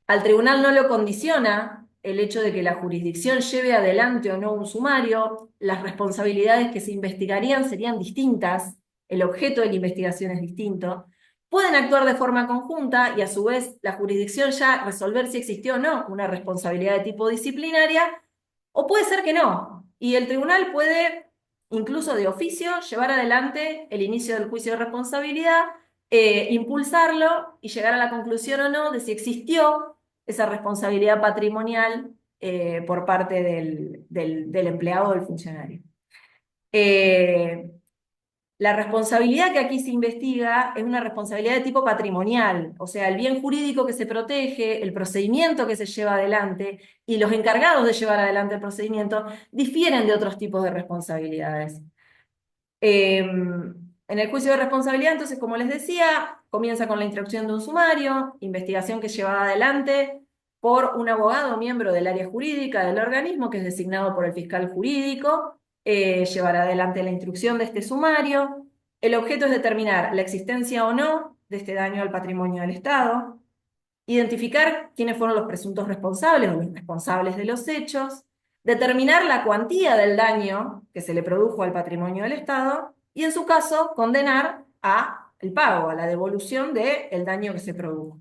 Al tribunal no lo condiciona el hecho de que la jurisdicción lleve adelante o no un sumario, las responsabilidades que se investigarían serían distintas, el objeto de la investigación es distinto. Pueden actuar de forma conjunta y a su vez la jurisdicción ya resolver si existió o no una responsabilidad de tipo disciplinaria, o puede ser que no. Y el tribunal puede, incluso de oficio, llevar adelante el inicio del juicio de responsabilidad, impulsarlo y llegar a la conclusión o no de si existió esa responsabilidad patrimonial por parte del empleado o del funcionario. La responsabilidad que aquí se investiga es una responsabilidad de tipo patrimonial, o sea, el bien jurídico que se protege, el procedimiento que se lleva adelante y los encargados de llevar adelante el procedimiento difieren de otros tipos de responsabilidades. En el juicio de responsabilidad, entonces, como les decía, comienza con la instrucción de un sumario, investigación que es llevada adelante por un abogado miembro del área jurídica del organismo, que es designado por el fiscal jurídico, llevará adelante la instrucción de este sumario. El objeto es determinar la existencia o no de este daño al patrimonio del Estado, identificar quiénes fueron los presuntos responsables o los responsables de los hechos, determinar la cuantía del daño que se le produjo al patrimonio del Estado y, en su caso, condenar a el pago, a la devolución del daño que se produjo.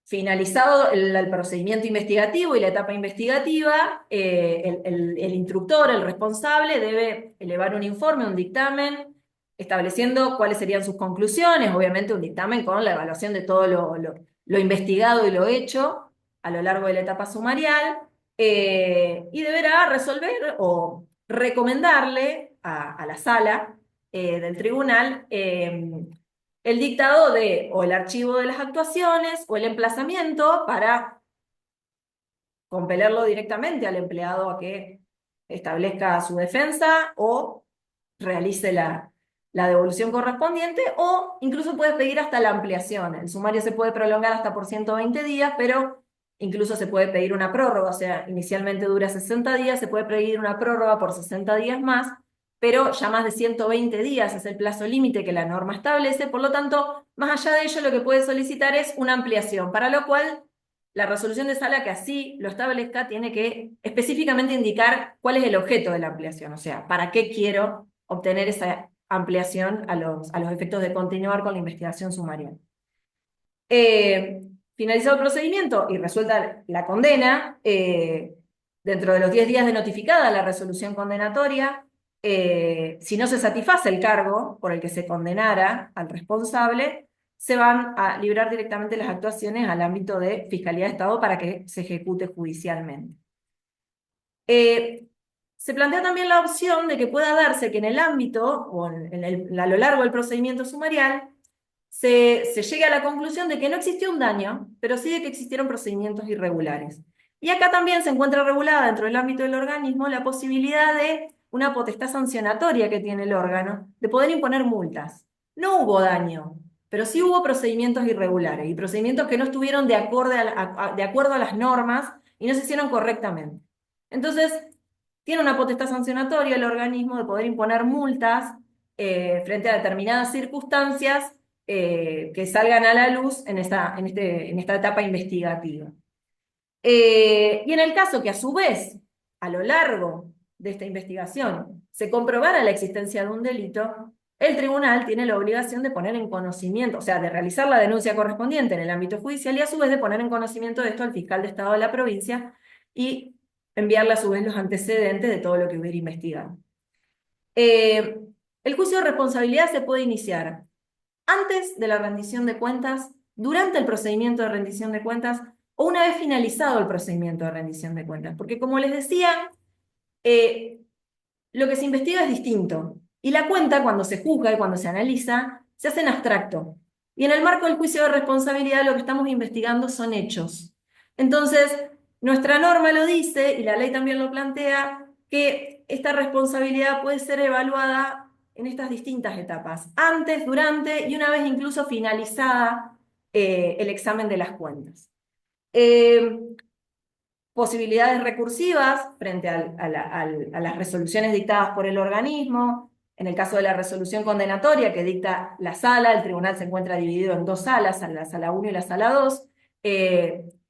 Finalizado el procedimiento investigativo y la etapa investigativa, el instructor, el responsable, debe elevar un informe, un dictamen, estableciendo cuáles serían sus conclusiones, obviamente un dictamen con la evaluación de todo lo investigado y lo hecho a lo largo de la etapa sumarial, y deberá resolver o recomendarle a la sala del tribunal el dictado de o el archivo de las actuaciones o el emplazamiento para compelerlo directamente al empleado a que establezca su defensa o realice la devolución correspondiente, o incluso puede pedir hasta la ampliación. El sumario se puede prolongar hasta por 120 días, pero incluso se puede pedir una prórroga, o sea, inicialmente dura 60 días, se puede pedir una prórroga por 60 días más, pero ya más de 120 días es el plazo límite que la norma establece, por lo tanto, más allá de ello, lo que puede solicitar es una ampliación, para lo cual la resolución de sala que así lo establezca tiene que específicamente indicar cuál es el objeto de la ampliación, o sea, para qué quiero obtener esa ampliación a los efectos de continuar con la investigación sumaria. Finalizado el procedimiento y resuelta la condena, dentro de los 10 días de notificada la resolución condenatoria, si no se satisface el cargo por el que se condenara al responsable, se van a librar directamente las actuaciones al ámbito de Fiscalía de Estado para que se ejecute judicialmente. Se plantea también la opción de que pueda darse que en el ámbito, o a lo largo del procedimiento sumarial, se llegue a la conclusión de que no existió un daño, pero sí de que existieron procedimientos irregulares. Y acá también se encuentra regulada dentro del ámbito del organismo la posibilidad de una potestad sancionatoria que tiene el órgano, de poder imponer multas. No hubo daño, pero sí hubo procedimientos irregulares, y procedimientos que no estuvieron de acuerdo a las normas y no se hicieron correctamente. Entonces, tiene una potestad sancionatoria el organismo de poder imponer multas frente a determinadas circunstancias que salgan a la luz en esta etapa investigativa. Y en el caso que a su vez, a lo largo de esta investigación, se comprobara la existencia de un delito, el tribunal tiene la obligación de poner en conocimiento, o sea, de realizar la denuncia correspondiente en el ámbito judicial y a su vez de poner en conocimiento de esto al fiscal de Estado de la provincia y enviarle a su vez los antecedentes de todo lo que hubiera investigado. El juicio de responsabilidad se puede iniciar antes de la rendición de cuentas, durante el procedimiento de rendición de cuentas o una vez finalizado el procedimiento de rendición de cuentas. Porque como les decía, lo que se investiga es distinto. Y la cuenta, cuando se juzga y cuando se analiza, se hace en abstracto. Y en el marco del juicio de responsabilidad lo que estamos investigando son hechos. Entonces, nuestra norma lo dice, y la ley también lo plantea, que esta responsabilidad puede ser evaluada en estas distintas etapas, antes, durante y una vez incluso finalizada el examen de las cuentas. Posibilidades recursivas frente a las resoluciones dictadas por el organismo, En el caso de la resolución condenatoria que dicta la sala, el tribunal se encuentra dividido en dos salas, la sala 1 y la sala 2,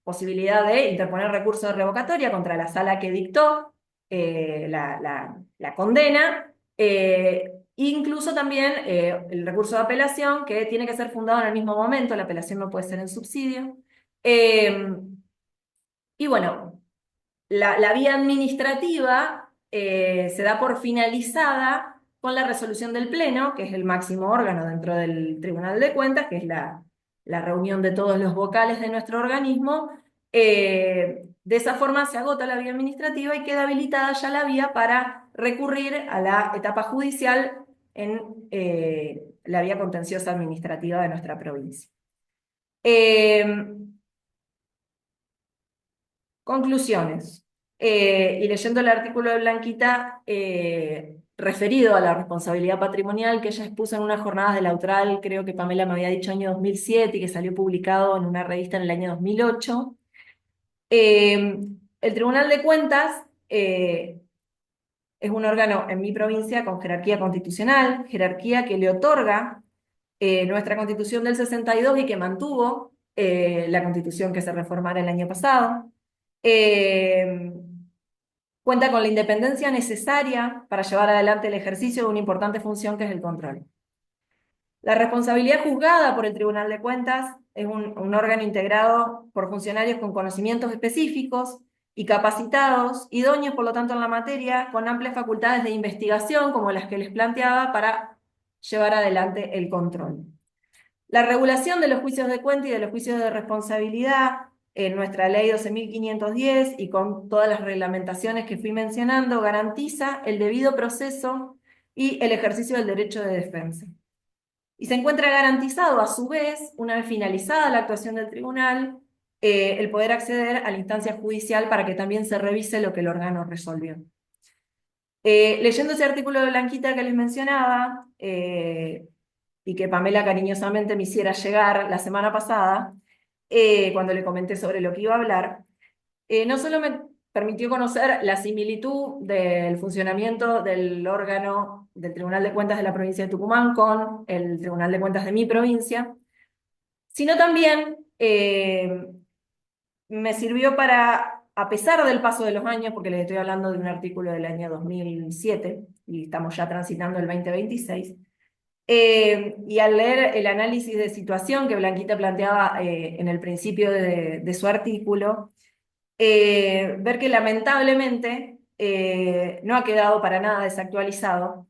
posibilidad de interponer recurso de revocatoria contra la sala que dictó la condena, incluso también el recurso de apelación, que tiene que ser fundado en el mismo momento, la apelación no puede ser en subsidio. Y bueno, la vía administrativa se da por finalizada con la resolución del Pleno, que es el máximo órgano dentro del Tribunal de Cuentas, que es la reunión de todos los vocales de nuestro organismo. De esa forma se agota la vía administrativa y queda habilitada ya la vía para recurrir a la etapa judicial en la vía contenciosa administrativa de nuestra provincia. Conclusiones. Y leyendo el artículo de Blanquita referido a la responsabilidad patrimonial que ella expuso en unas jornadas de la UTRAL, creo que Pamela me había dicho año 2007 y que salió publicado en una revista en el año 2008. El Tribunal de Cuentas es un órgano en mi provincia con jerarquía constitucional, jerarquía que le otorga nuestra Constitución del 62 y que mantuvo la Constitución que se reformara el año pasado. Cuenta con la independencia necesaria para llevar adelante el ejercicio de una importante función que es el control. La responsabilidad juzgada por el Tribunal de Cuentas es un órgano integrado por funcionarios con conocimientos específicos y capacitados, idóneos por lo tanto en la materia, con amplias facultades de investigación como las que les planteaba para llevar adelante el control. La regulación de los juicios de cuenta y de los juicios de responsabilidad en nuestra ley 12.510 y con todas las reglamentaciones que fui mencionando, garantiza el debido proceso y el ejercicio del derecho de defensa. Y se encuentra garantizado, a su vez, una vez finalizada la actuación del tribunal, el poder acceder a la instancia judicial para que también se revise lo que el órgano resolvió. Leyendo ese artículo de Blanquita que les mencionaba, y que Pamela cariñosamente me hiciera llegar la semana pasada, cuando le comenté sobre lo que iba a hablar, no solo me permitió conocer la similitud del funcionamiento del órgano del Tribunal de Cuentas de la provincia de Tucumán con el Tribunal de Cuentas de mi provincia, sino también me sirvió para, a pesar del paso de los años, porque les estoy hablando de un artículo del año 2007, y estamos ya transitando el 2026, y al leer el análisis de situación que Blanquita planteaba en el principio de su artículo, ver que lamentablemente no ha quedado para nada desactualizado,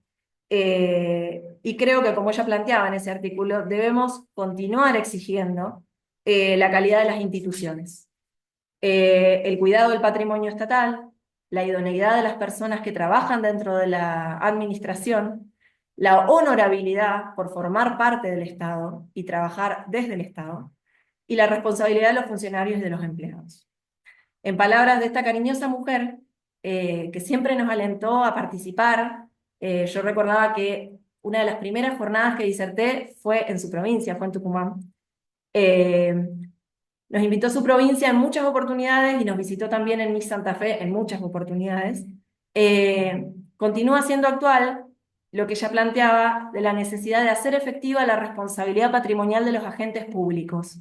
y creo que como ella planteaba en ese artículo, debemos continuar exigiendo la calidad de las instituciones, el cuidado del patrimonio estatal, la idoneidad de las personas que trabajan dentro de la administración, la honorabilidad por formar parte del Estado y trabajar desde el Estado, y la responsabilidad de los funcionarios y de los empleados. En palabras de esta cariñosa mujer, que siempre nos alentó a participar, yo recordaba que una de las primeras jornadas que diserté fue en su provincia, fue en Tucumán. Nos invitó a su provincia en muchas oportunidades y nos visitó también en Miss Santa Fe en muchas oportunidades. Continúa siendo actual lo que ella planteaba de la necesidad de hacer efectiva la responsabilidad patrimonial de los agentes públicos,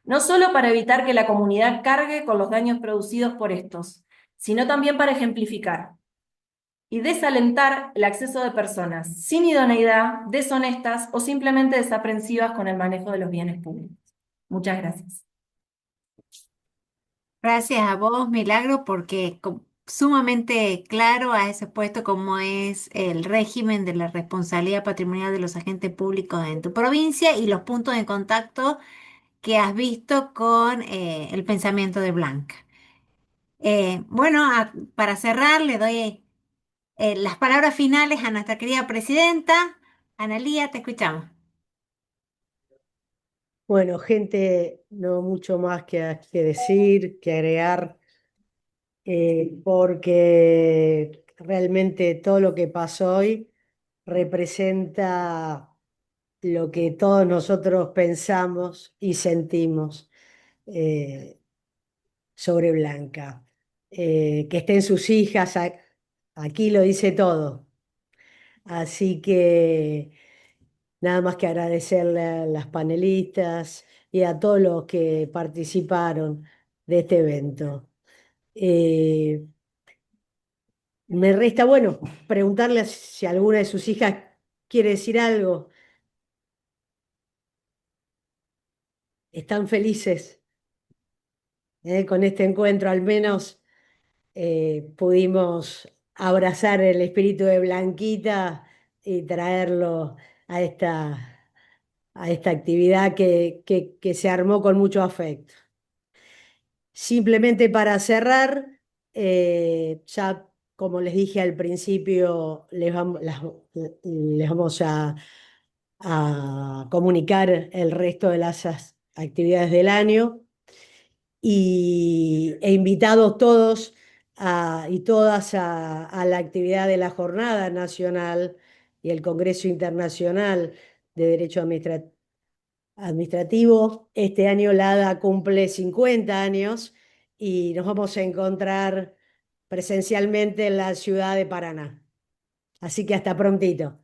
no solo para evitar que la comunidad cargue con los daños producidos por estos, sino también para ejemplificar y desalentar el acceso de personas sin idoneidad, deshonestas o simplemente desaprensivas con el manejo de los bienes públicos. Muchas gracias. Gracias a vos, Milagro, porque sumamente claro has expuesto cómo es el régimen de la responsabilidad patrimonial de los agentes públicos en tu provincia y los puntos de contacto que has visto con el pensamiento de Blanca. Bueno, para cerrar, le doy las palabras finales a nuestra querida presidenta. Analía, te escuchamos. Bueno, gente, no mucho más que decir, que agregar, porque realmente todo lo que pasó hoy representa lo que todos nosotros pensamos y sentimos sobre Blanca. Que estén sus hijas, aquí lo dice todo. Así que nada más que agradecerle a las panelistas y a todos los que participaron de este evento. Eh, Me resta, bueno, preguntarle si alguna de sus hijas quiere decir algo. ¿Están felices con este encuentro? Al menos pudimos abrazar el espíritu de Blanquita y traerlo a esta actividad que se armó con mucho afecto. Simplemente para cerrar, ya como les dije al principio, les vamos a comunicar el resto de las actividades del año e invitados todos y todas a la actividad de la Jornada Nacional y el Congreso Internacional de Derecho Administrativo. Este año la ADA cumple 50 años y nos vamos a encontrar presencialmente en la ciudad de Paraná. Así que hasta prontito.